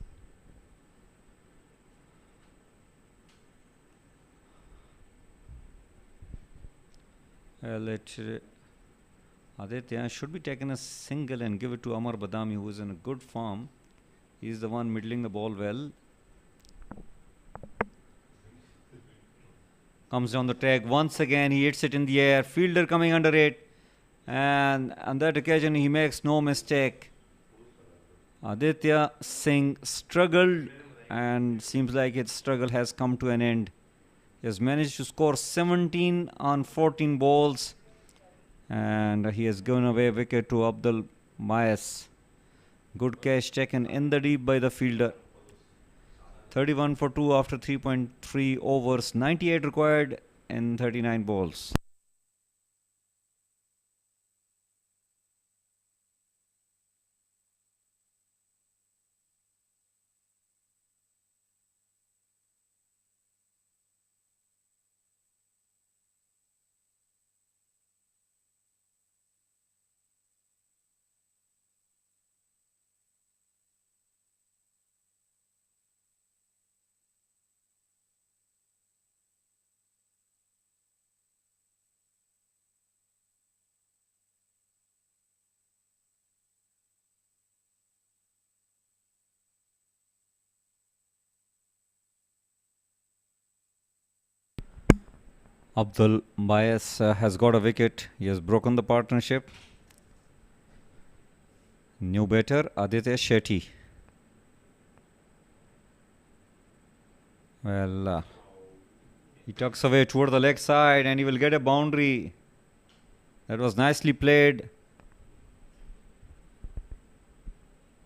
Aditya should be taking a single and give it to Amar Badami, who is in a good form. He is the one middling the ball well. Comes down the track once again. He hits it in the air. Fielder coming under it, and on that occasion he makes no mistake. Aditya Singh struggled, and seems like its struggle has come to an end. He has managed to score 17 on 14 balls, and he has given away a wicket to Abdul Bais. Good catch taken in the deep by the fielder. 31 for 2 after 3.3 overs. 98 required in 39 balls. Abdul Bais has got a wicket. He has broken the partnership. New batter Aditya Shetty. Well, he tucks away toward the leg side and he will get a boundary. That was nicely played.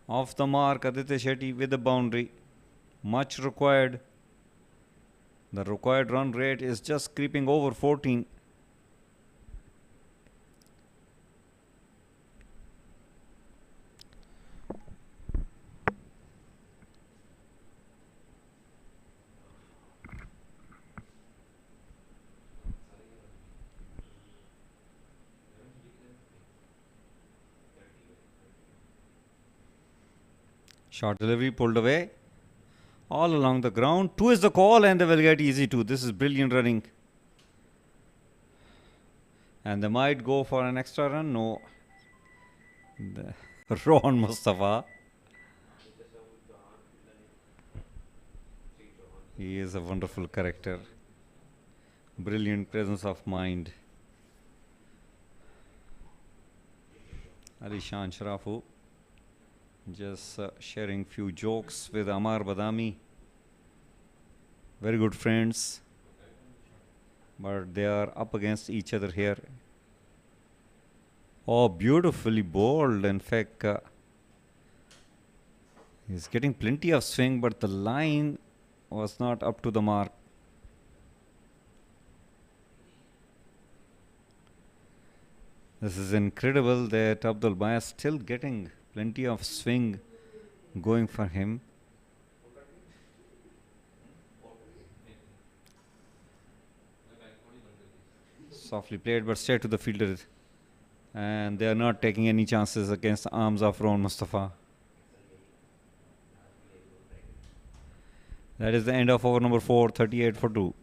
Off the mark, Aditya Shetty with the boundary. Much required. The required run rate is just creeping over 14. Short delivery pulled away. All along the ground. 2 is the call and they will get easy 2. This is brilliant running. And they might go for an extra run. No. Rohan Mustafa. He is a wonderful character. Brilliant presence of mind. Alishan Sharafu. Just sharing few jokes with Amar Badami. Very good friends. But they are up against each other here. Oh, beautifully bowled. In fact, he's getting plenty of swing, but the line was not up to the mark. This is incredible that Abdul Baya still getting plenty of swing going for him. Softly played but straight to the fielder. And they are not taking any chances against the arms of Rohan Mustafa. That is the end of over number 4, 38 for 2.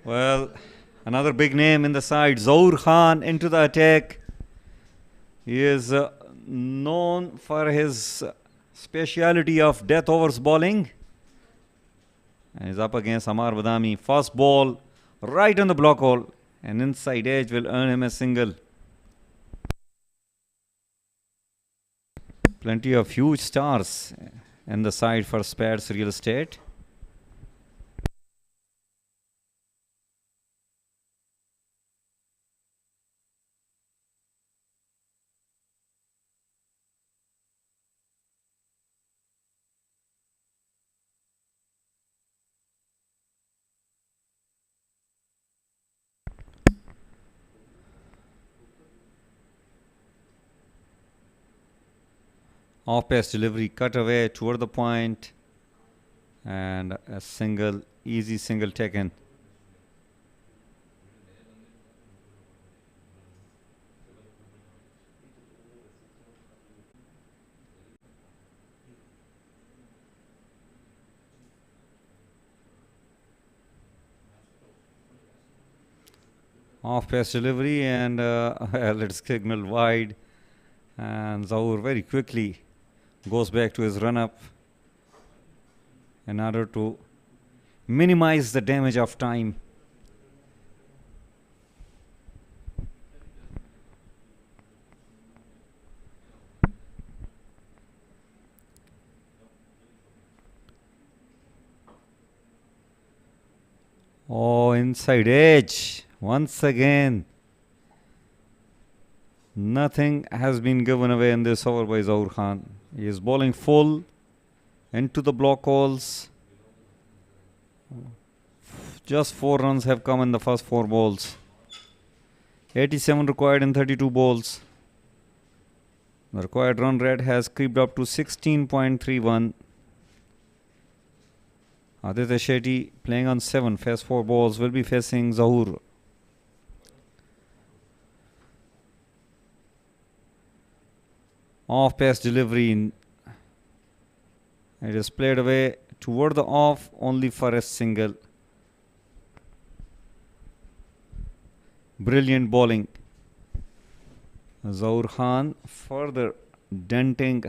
Well, another big name in the side, Zahur Khan into the attack. He is known for his speciality of death overs bowling. And he's up against Amar Badami. First ball right on the block hole. An inside edge will earn him a single. Plenty of huge stars in the side for Spades Real Estate. Off pace delivery, cut away toward the point, and a single, easy single taken. Off pace delivery, and let's signal wide, and Zahur very quickly goes back to his run-up in order to minimize the damage of time. Oh, inside edge once again. Nothing has been given away in this over by Zahur Khan. He is bowling full Into the block calls. Just 4 runs have come in the first 4 balls. 87 required in 32 balls. The required run rate has creeped up to 16.31. Aditya Shetty playing on 7, first 4 balls, will be facing Zahur. Off pace delivery. It is played away toward the off, only for a single. Brilliant bowling. Zahur Khan further denting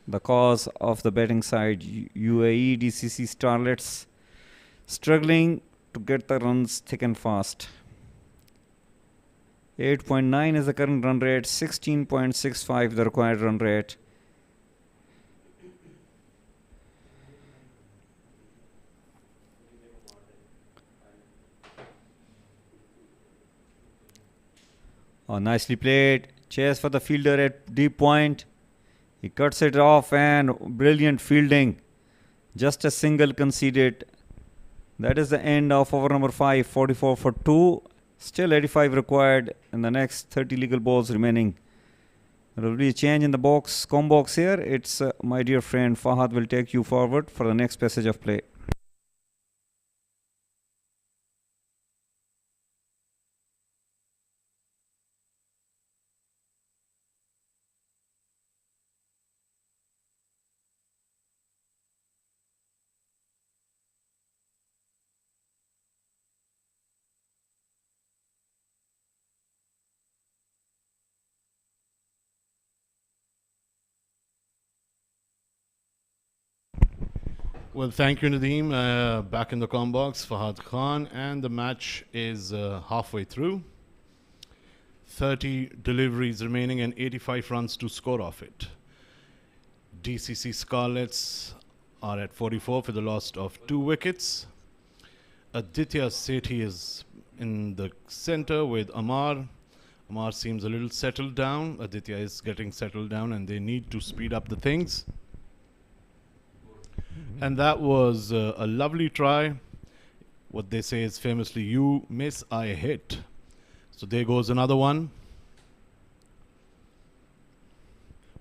the cause of the batting side. UAE DCC Starlets struggling to get the runs thick and fast. 8.9 is the current run rate, 16.65 the required run rate. Oh, nicely played. Chase for the fielder at deep point. He cuts it off and brilliant fielding. Just a single conceded. That is the end of over number 5, 44 for 2. Still 85 required in the next 30 legal balls remaining. There will be a change in the box, box here. It's my dear friend Fahad will take you forward for the next passage of play.
Well, thank you, Nadeem. Back in the box, Fahad Khan, and the match is halfway through. 30 deliveries remaining and 85 runs to score off it. DCC Starlets are at 44 for the loss of 2 wickets. Aditya Sethi is in the center with Amar. Amar seems a little settled down. Aditya is getting settled down and they need to speed up the things. And that was a lovely try. What they say is famously, you miss, I hit. So there goes another one.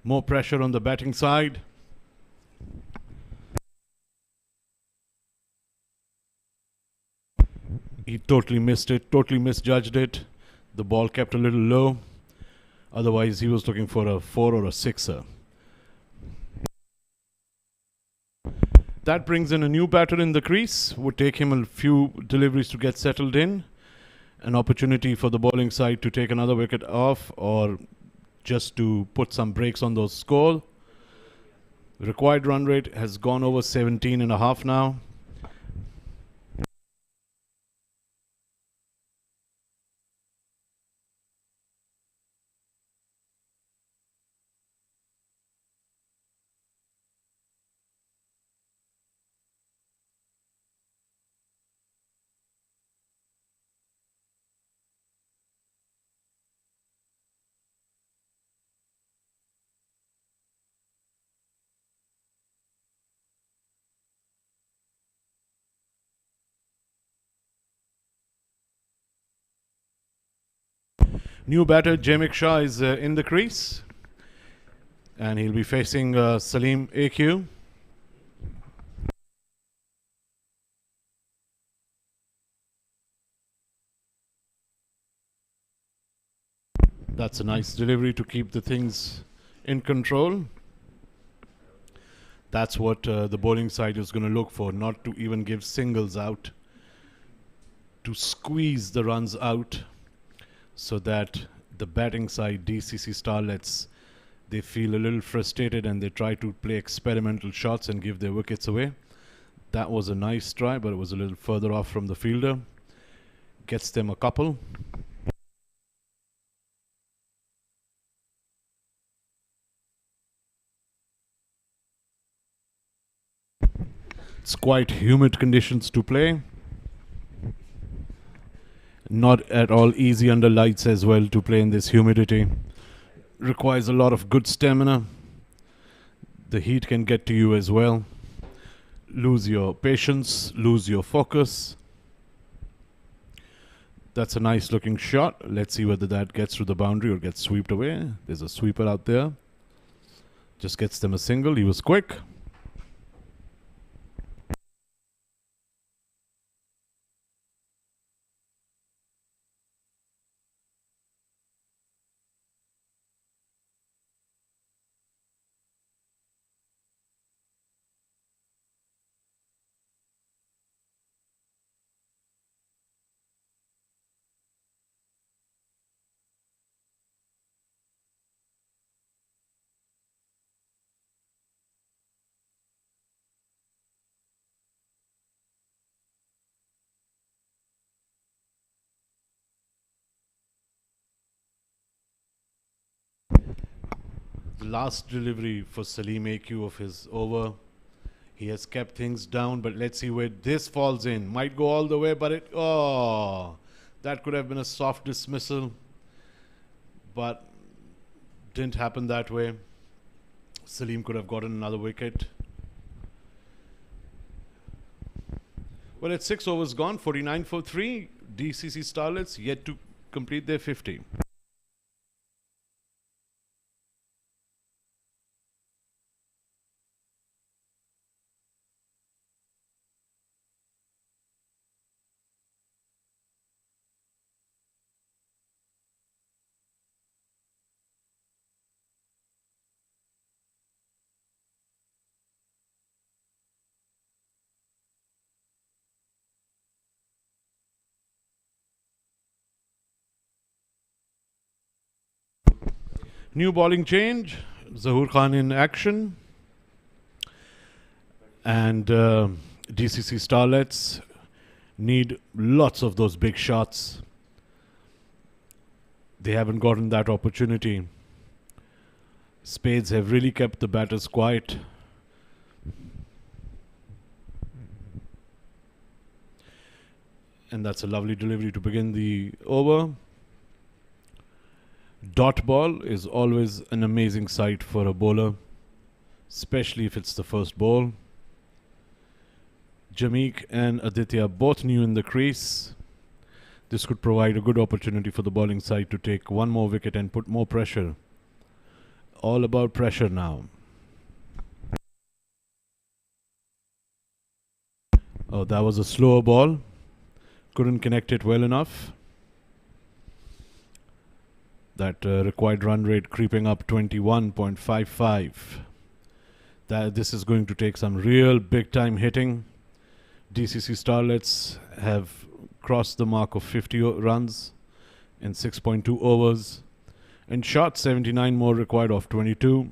More pressure on the batting side. He totally missed it, totally misjudged it. The ball kept a little low. Otherwise, he was looking for a 4 or a 6er. That brings in a new batter in the crease. Would take him a few deliveries to get settled in. An opportunity for the bowling side to take another wicket off or just to put some brakes on those scores. Required run rate has gone over 17.5 now. New batter Jamik Shah is in the crease. And he'll be facing Salim AQ. That's a nice delivery to keep the things in control. That's what the bowling side is going to look for, not to even give singles out, to squeeze the runs out so that the batting side, DCC Starlets, they feel a little frustrated and they try to play experimental shots and give their wickets away. That was a nice try, but it was a little further off from the fielder. Gets them a couple. It's quite humid conditions to play. Not at all easy under lights as well to play in this humidity. Requires a lot of good stamina. The heat can get to you as well. lose your patience, lose your focus. That's a nice looking shot. Let's see whether that gets through the boundary or gets swept away. There's a sweeper out there. Just gets them a single. He was quick. The last delivery for Salim AQ of his over. He has kept things down, but let's see where this falls in. Might go all the way, but that could have been a soft dismissal, but didn't happen that way. Salim could have gotten another wicket. Well, it's 6 overs gone, 49 for 3. DCC Starlets yet to complete their 50. New bowling change. Zahur Khan in action. And DCC Starlets need lots of those big shots. They haven't gotten that opportunity. Spades have really kept the batters quiet. And that's a lovely delivery to begin the over. Dot ball is always an amazing sight for a bowler, especially if it's the first ball. Jameek and Aditya both new in the crease. This could provide a good opportunity for the bowling side to take one more wicket and put more pressure. All about pressure now. Oh, that was a slower ball. Couldn't connect it well enough. That required run rate creeping up 21.55. This is going to take some real big time hitting. DCC Starlets have crossed the mark of 50 runs in 6.2 overs and shot 79 more required of 22.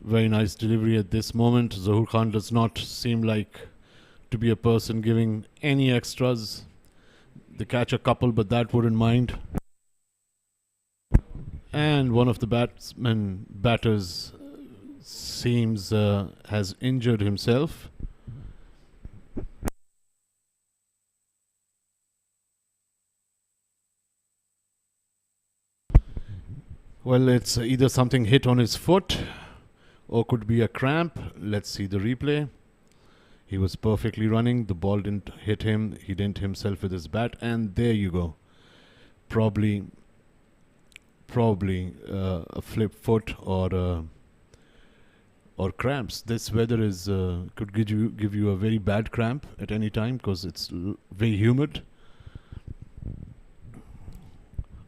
Very nice delivery at this moment. Zahur Khan does not seem like to be a person giving any extras. They catch a couple, but that wouldn't mind. And one of the batters seems has injured himself. Well, it's either something hit on his foot or could be a cramp. Let's see the replay. He was perfectly running. The ball didn't hit him. He didn't himself with his bat. And there you go. Probably a flip foot or cramps. This weather is could give you a very bad cramp at any time because it's very humid.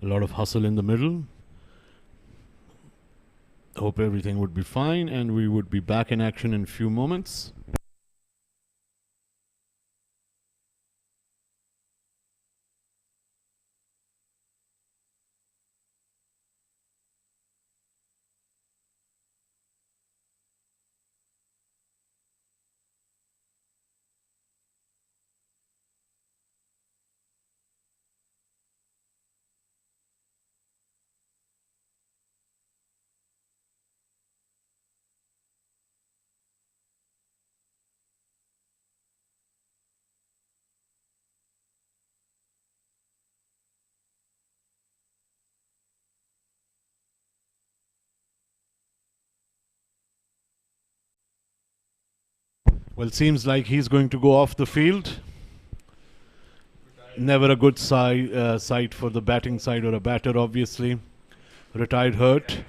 A lot of hustle in the middle. Hope everything would be fine and we would be back in action in a few moments. Well, seems like he's going to go off the field. Never a good sight for the batting side or a batter, obviously. Retired hurt.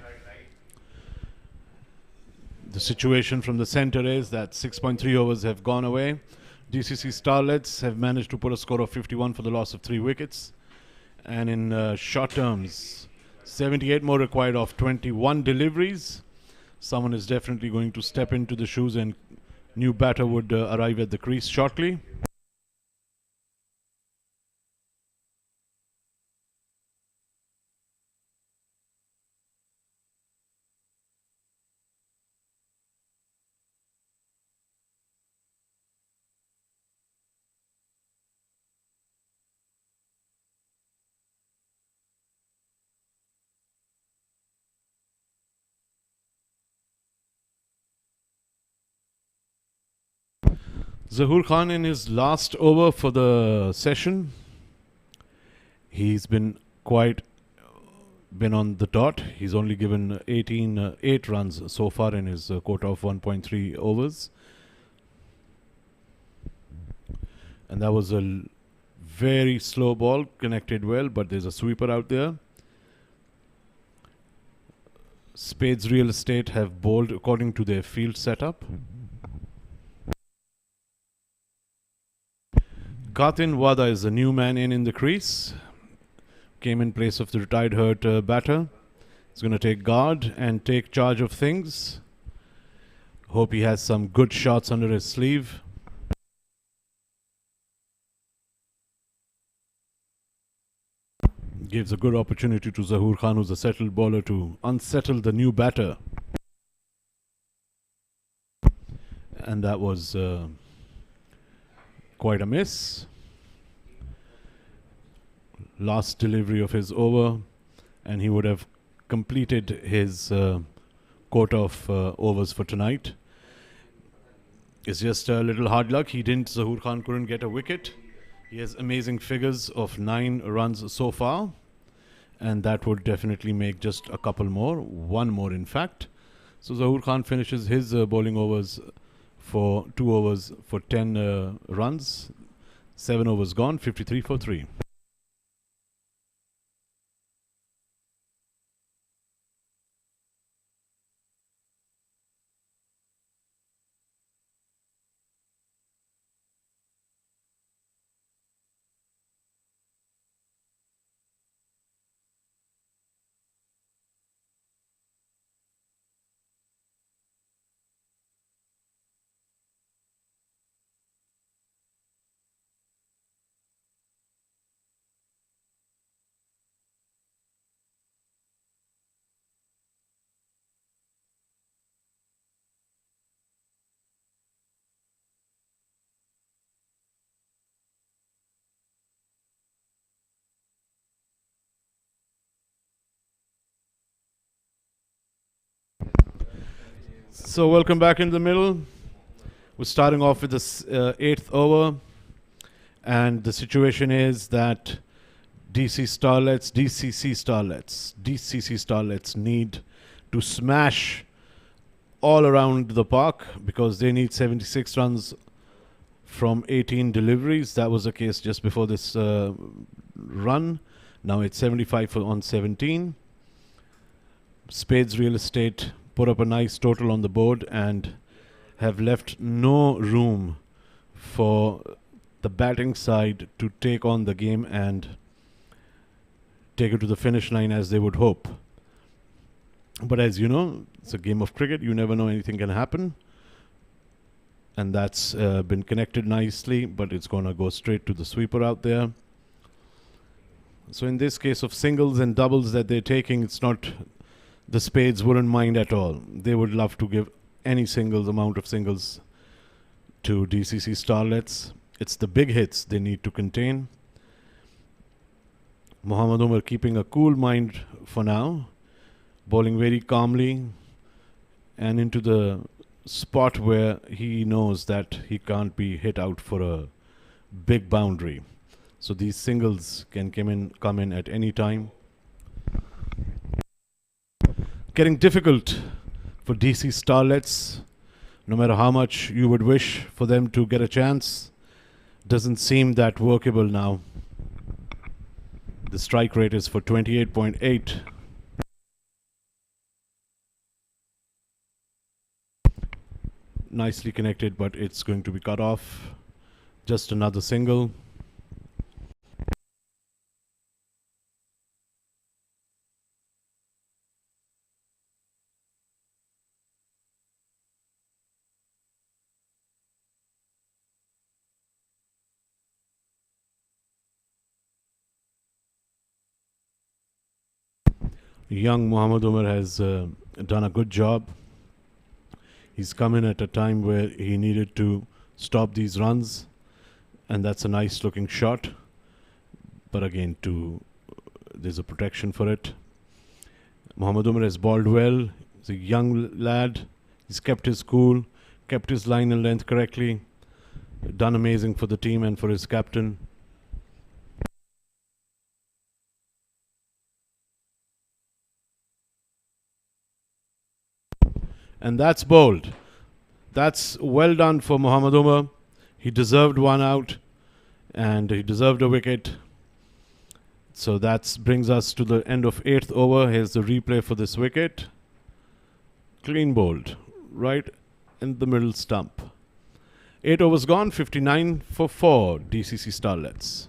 The situation from the centre is that 6.3 overs have gone away. DCC Starlets have managed to put a score of 51 for the loss of 3 wickets. And in short terms, 78 more required of 21 deliveries. Someone is definitely going to step into the shoes, and new batter would arrive at the crease shortly. Zahur Khan in his last over for the session. He's been on the dot. He's only given 8 runs so far in his quota of 1.3 overs. And that was a very slow ball, connected well, but there's a sweeper out there. Spades Real Estate have bowled according to their field setup. Katin Wada is the new man in the crease. Came in place of the retired hurt batter. He's going to take guard and take charge of things. Hope he has some good shots under his sleeve. Gives a good opportunity to Zahur Khan, who's a settled bowler, to unsettle the new batter. And that was quite a miss. Last delivery of his over, and he would have completed his quota of overs for tonight. It's just a little hard luck. Zahur Khan couldn't get a wicket. He has amazing figures of 9 runs so far, and that would definitely make just a couple more, one more in fact. So Zahur Khan finishes his bowling overs for 2 overs for 10 runs. 7 overs gone, 53 for 3. So welcome back in the middle. We're starting off with the 8th over, and the situation is that DCC Starlets need to smash all around the park because they need 76 runs from 18 deliveries. That was the case just before this run. Now it's 75 on 17. Spades Real Estate put up a nice total on the board and have left no room for the batting side to take on the game and take it to the finish line as they would hope. But as you know, it's a game of cricket. You never know, anything can happen. And that's been connected nicely, but it's going to go straight to the sweeper out there. So in this case of singles and doubles that they're taking, it's not... The Spades wouldn't mind at all. They would love to give any amount of singles to DCC Starlets. It's the big hits they need to contain. Mohammad Umar keeping a cool mind for now, bowling very calmly and into the spot where he knows that he can't be hit out for a big boundary. So these singles can come in at any time. Getting difficult for DC Starlets. No matter how much you would wish for them to get a chance, doesn't seem that workable now. The strike rate is for 28.8. Nicely connected, but it's going to be cut off. Just another single. Young Mohammad Umar has done a good job. He's come in at a time where he needed to stop these runs, and that's a nice looking shot. But again, there's a protection for it. Mohammad Umar has bowled well. He's a young lad. He's kept his cool, kept his line and length correctly. Done amazing for the team and for his captain. And that's bowled. That's well done for Mohammad Umar. He deserved one out and he deserved a wicket. So that brings us to the end of 8th over. Here's the replay for this wicket. Clean bowled, right in the middle stump. 8 overs gone, 59 for 4, DCC Starlets.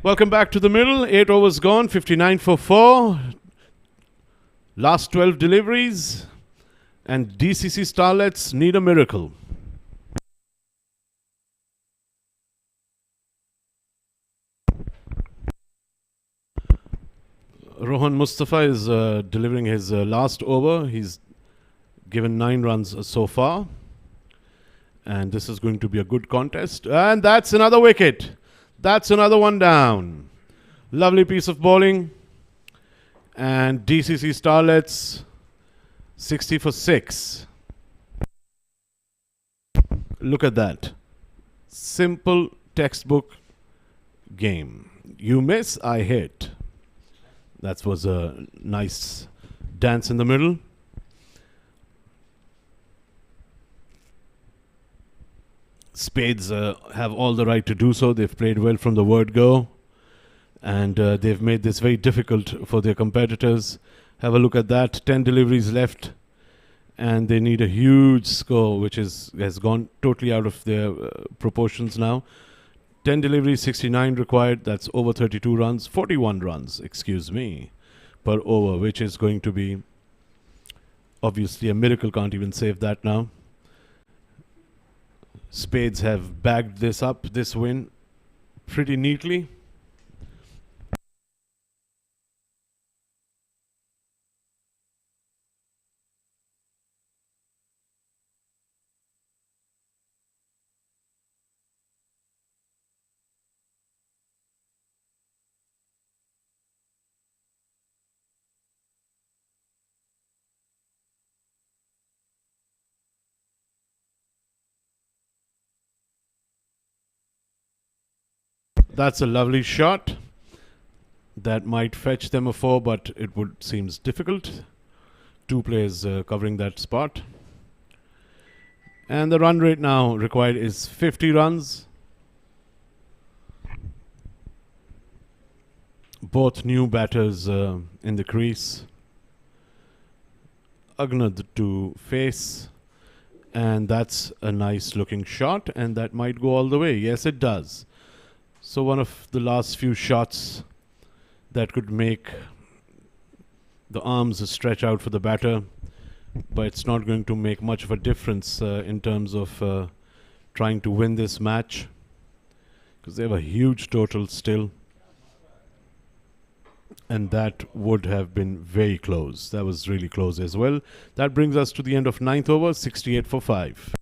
Welcome back to the middle. 8 overs gone, 59 for 4. Last 12 deliveries. And DCC Starlets need a miracle. Rohan Mustafa is delivering his last over. He's given 9 runs so far. And this is going to be a good contest. And that's another wicket. That's another one down. Lovely piece of bowling. And DCC Starlets 60 for 6. Look at that. Simple textbook game. You miss, I hit. That was a nice dance in the middle. Spades have all the right to do so. They've played well from the word go. And they've made this very difficult for their competitors. Have a look at that. 10 deliveries left. And they need a huge score, which has gone totally out of their proportions now. 10 deliveries, 69 required. That's over 32 runs. 41 runs, excuse me, per over, which is going to be obviously a miracle. Can't even save that now. Spades have bagged this win pretty neatly. That's a lovely shot. That might fetch them a 4, but it seems difficult. 2 players covering that spot. And the run rate now required is 50 runs. Both new batters in the crease. Agnad to face. And that's a nice looking shot, and that might go all the way. Yes, it does. So one of the last few shots that could make the arms stretch out for the batter, but it's not going to make much of a difference in terms of trying to win this match, because they have a huge total still, and that would have been very close. That was really close as well. That brings us to the end of 9th over, 68 for 5.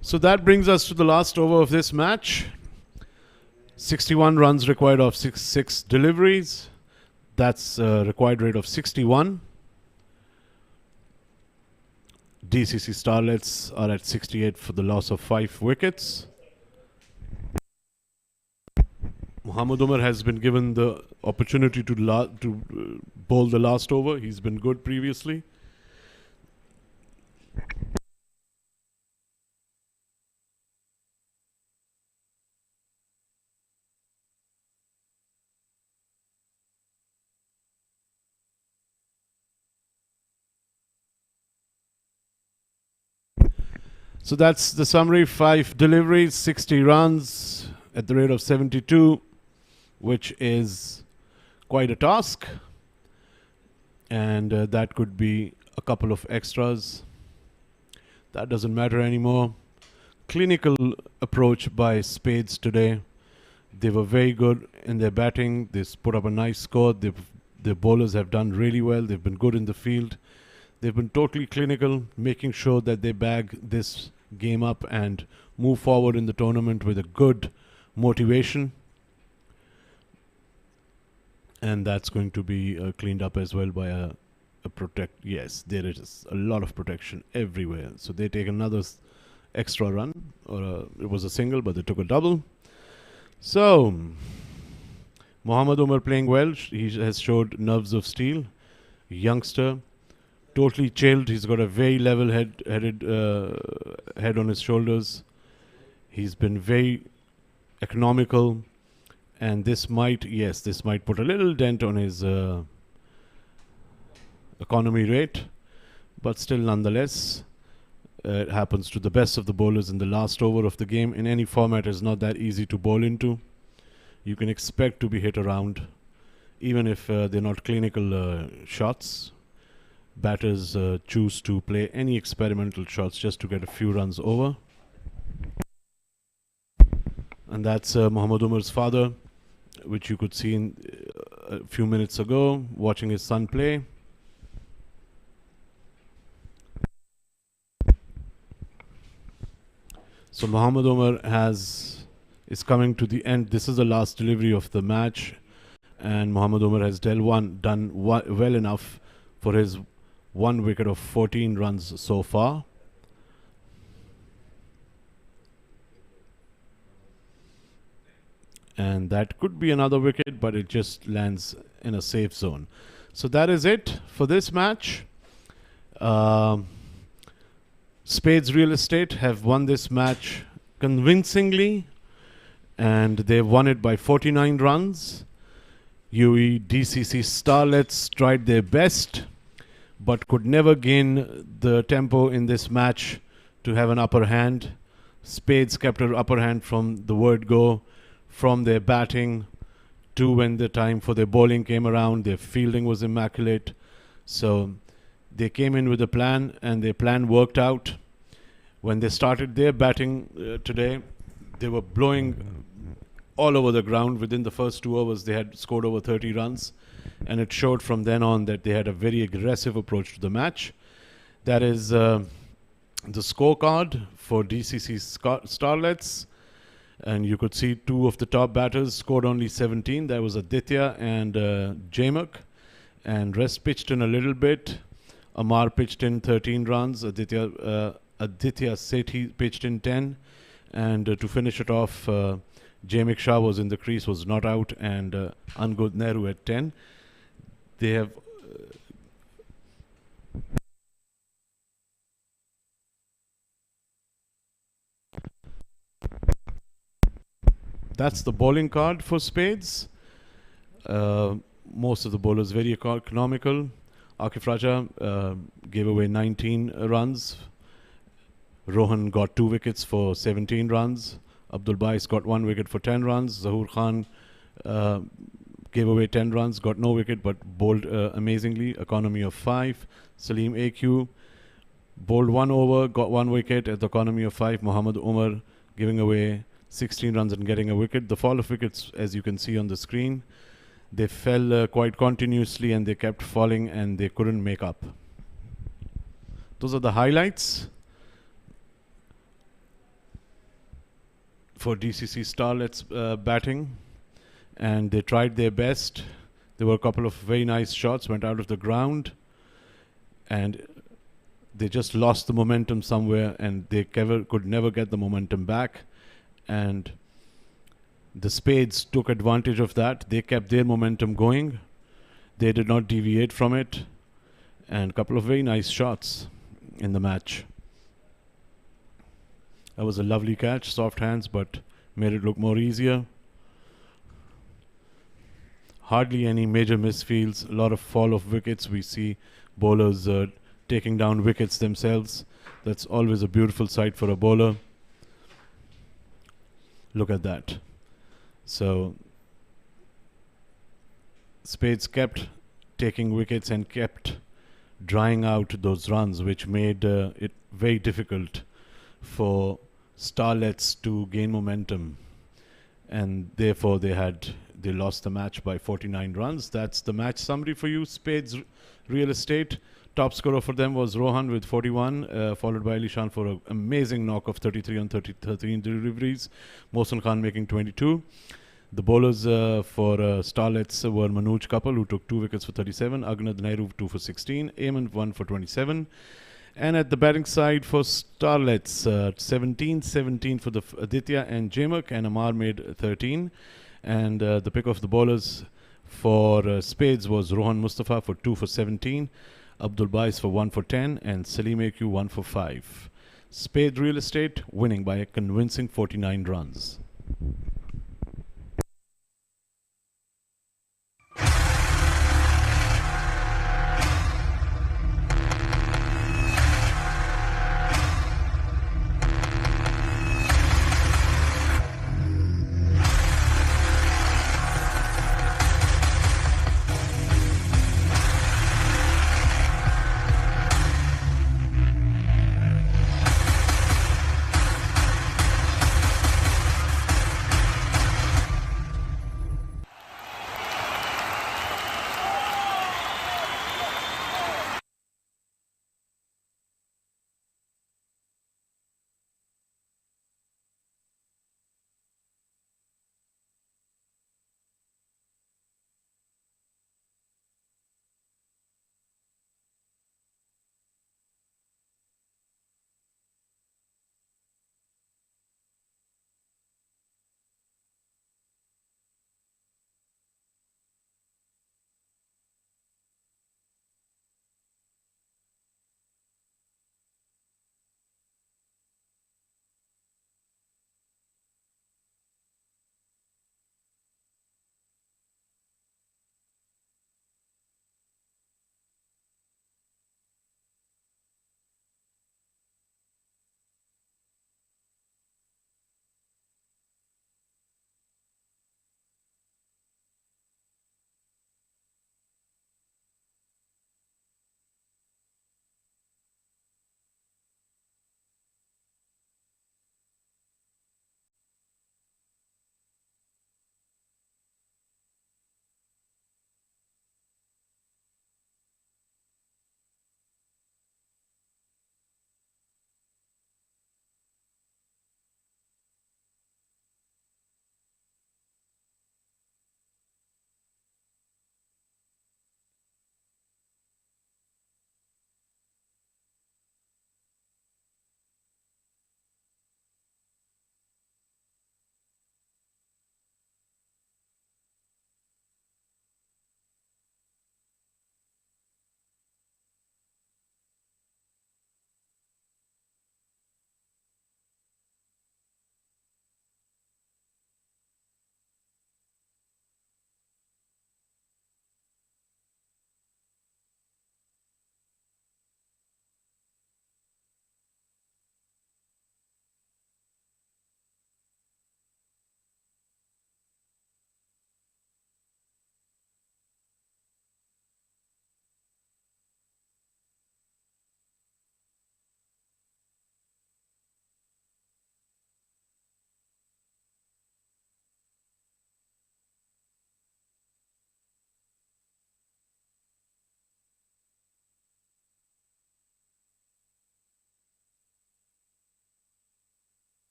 So that brings us to the last over of this match. 61 runs required of six deliveries. That's a required rate of 61. DCC Starlets are at 68 for the loss of 5 wickets. Mohammad Umar has been given the opportunity to bowl the last over. He's been good previously. So that's the summary. 5 deliveries, 60 runs at the rate of 72, which is quite a task. And that could be a couple of extras. That doesn't matter anymore. Clinical approach by Spades today. They were very good in their batting. They put up a nice score. Their bowlers have done really well. They've been good in the field. They've been totally clinical, making sure that they bag this game up and move forward in the tournament with a good motivation. And that's going to be cleaned up as well by a protect. Yes, there is a lot of protection everywhere. So they take another extra run, or it was a single, but they took a double. So Mohammad Umar playing well. He has showed nerves of steel. Youngster, totally chilled. He's got a very level head on his shoulders. He's been very economical, and this might put a little dent on his economy rate, but still nonetheless, it happens to the best of the bowlers in the last over of the game. In any format, it's not that easy to bowl into. You can expect to be hit around, even if they're not clinical shots. Batters choose to play any experimental shots just to get a few runs over. And that's Mohammad Umar's father, which you could see in a few minutes ago, watching his son play. So Mohammad Umar is coming to the end. This is the last delivery of the match, and Mohammad Umar has done well enough for his 1 wicket of 14 runs so far. And that could be another wicket, but it just lands in a safe zone. So that is it for this match. Spades Real Estate have won this match convincingly, and they've won it by 49 runs. UAE DCC Starlets tried their best, but could never gain the tempo in this match to have an upper hand. Spades kept an upper hand from the word go, from their batting to when the time for their bowling came around. Their fielding was immaculate. So they came in with a plan, and their plan worked out. When they started their batting today, they were blowing all over the ground. Within the first 2 overs, they had scored over 30 runs. And it showed from then on that they had a very aggressive approach to the match. That is the scorecard for DCC Starlets. And you could see 2 of the top batters scored only 17. That was Aditya and Jamak. And rest pitched in a little bit. Amar pitched in 13 runs. Aditya Aditya Sethi pitched in 10. And to finish it off, Jamik Shah was in the crease, was not out, and Angud Nehru at 10. They have that's the bowling card for Spades. Most of the bowlers very economical. Akif Raja gave away 19 runs. Rohan got 2 wickets for 17 runs. Abdul Bais got 1 wicket for 10 runs. Zahur Khan gave away 10 runs, got no wicket but bowled amazingly. Economy of 5. Salim AQ bowled 1 over, got 1 wicket at the economy of 5. Muhammad Umar giving away 16 runs and getting a wicket. The fall of wickets, as you can see on the screen, they fell quite continuously and they kept falling and they couldn't make up. Those are the highlights for DCC Starlets batting, and they tried their best. There were a couple of very nice shots, went out of the ground, and they just lost the momentum somewhere, and they could never get the momentum back. And the Spades took advantage of that. They kept their momentum going. They did not deviate from it, and a couple of very nice shots in the match. That was a lovely catch, soft hands, but made it look more easier. Hardly any major misfields, a lot of fall of wickets. We see bowlers taking down wickets themselves. That's always a beautiful sight for a bowler. Look at that. So Spades kept taking wickets and kept drying out those runs, which made it very difficult for Starlets to gain momentum, and therefore they lost the match by 49 runs. That's the match summary for you. Spades Real Estate, top scorer for them was Rohan with 41, followed by Ali Shan for an amazing knock of 33 on 13 deliveries. Mohsin Khan making 22. The bowlers for Starlets were Manoj Kapil, who took 2 wickets for 37, Agnad Nehru 2 for 16, Ayman 1 for 27. And at the batting side for Starlets, 17 for the Aditya and Jamak, and Amar made 13. And the pick of the bowlers for Spades was Rohan Mustafa for 2 for 17, Abdul Bais for 1 for 10, and Salim AQ 1 for 5. Spade Real Estate winning by a convincing 49 runs.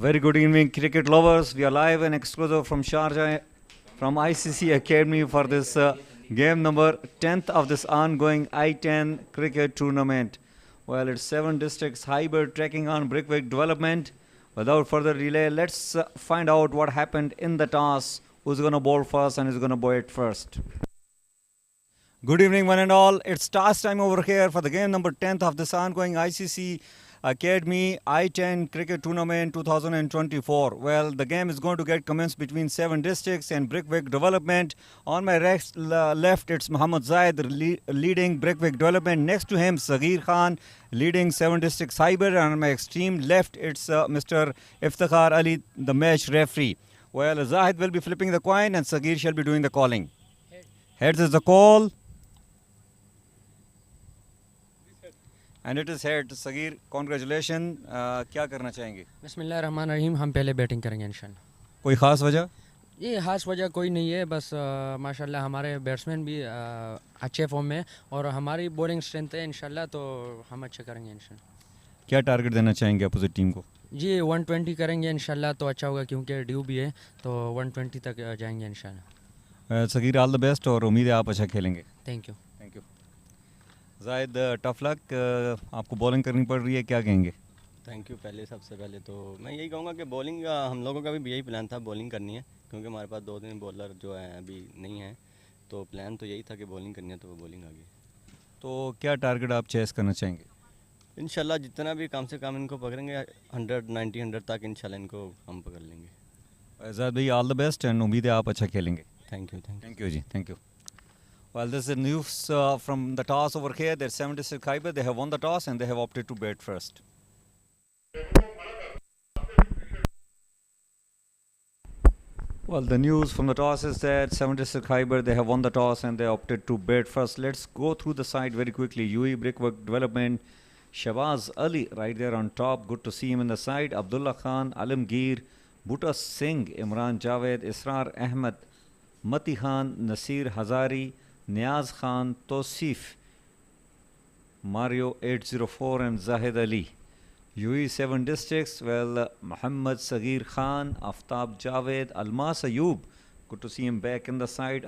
Very good evening, cricket lovers. We are live and exclusive from Sharjah, from ICC Academy for this game number 10th of this ongoing I10 cricket tournament. Well, it's 7 districts hybrid trekking on Brickwick development. Without further delay, let's find out what happened in the toss. Who's going to bowl first and who's going to bat first? Good evening, one and all. It's toss time over here for the game number 10th of this ongoing ICC Academy I10 Cricket Tournament 2024. Well, the game is going to get commenced between 7 districts and Brickwick Development. On my left, it's Muhammad Zaid leading Brickwick Development. Next to him, Zahur Khan leading 7 districts hybrid. And on my extreme left, it's Mr. Iftikhar Ali, the match referee. Well, Zahid will be flipping the coin and Zahur shall be doing the calling. Heads is the call. And it is head. Zahur, congratulations. क्या करना चाहेंगे?
बिस्मिल्लाहिर्रहमानिर्रहीम, हम पहले batting करेंगे इंशाल्लाह।
कोई ख़ास वजह?
ये ख़ास वजह कोई नहीं है, बस माशाल्लाह हमारे बैट्समैन भी अच्छे फॉर्म में और हमारी बॉलिंग स्ट्रेंथ है इंशाल्लाह, तो हम अच्छा करेंगे इंशाल्लाह।
क्या टारगेट देना चाहेंगे अपोजिट टीम को?
जी 120 करेंगे इंशाल्लाह, तो अच्छा होगा क्योंकि ड्यू भी है, तो 120 तक जाएंगे इंशाल्लाह।
ज़हूर, ऑल द बेस्ट और उम्मीद है आप अच्छा खेलेंगे।
Thank you.
Thank you. Zahid, tough luck, आपको बॉलिंग करनी पड़ रही है, क्या कहेंगे?
Thank you. सबसे पहले तो मैं यही कहूँगा कि बॉलिंग हम लोगों का भी यही प्लान था, बॉलिंग करनी है, क्योंकि हमारे पास 2-3 बॉलर जो हैं अभी नहीं हैं, तो प्लान तो यही था कि बॉलिंग करनी है, तो वो बॉलिंग आ गई।
तो क्या टारगेट आप चेस करना चाहेंगे?
इंशाल्लाह जितना भी कम से कम इनको पकड़ेंगे 100 तक इंशाल्लाह इनको हम पकड़ लेंगे।
जाहिद भाई, ऑल द बेस्ट एंड उम्मीद है आप अच्छा खेलेंगे।
Thank you.
Thank you ji, thank you. Well, this is news from the toss over here. There's 76 Khyber. They have won the toss and they have opted to bat first. Well, the news from the toss is that 76 Khyber, they have won the toss and they opted to bat first. Let's go through the side very quickly. UE Brickwork Development, Shahbaz Ali right there on top. Good to see him in the side. Abdullah Khan, Alamgir, Bhutta Singh, Imran Javed, Israr Ahmed, Mati Khan, Nasir Hazari, Niaz Khan, Tosif, Mario 804 and Zahid Ali. UE 7 districts, well, Muhammad Zahur Khan, Aftab Javed, Almas Ayub. Good to see him back in the side.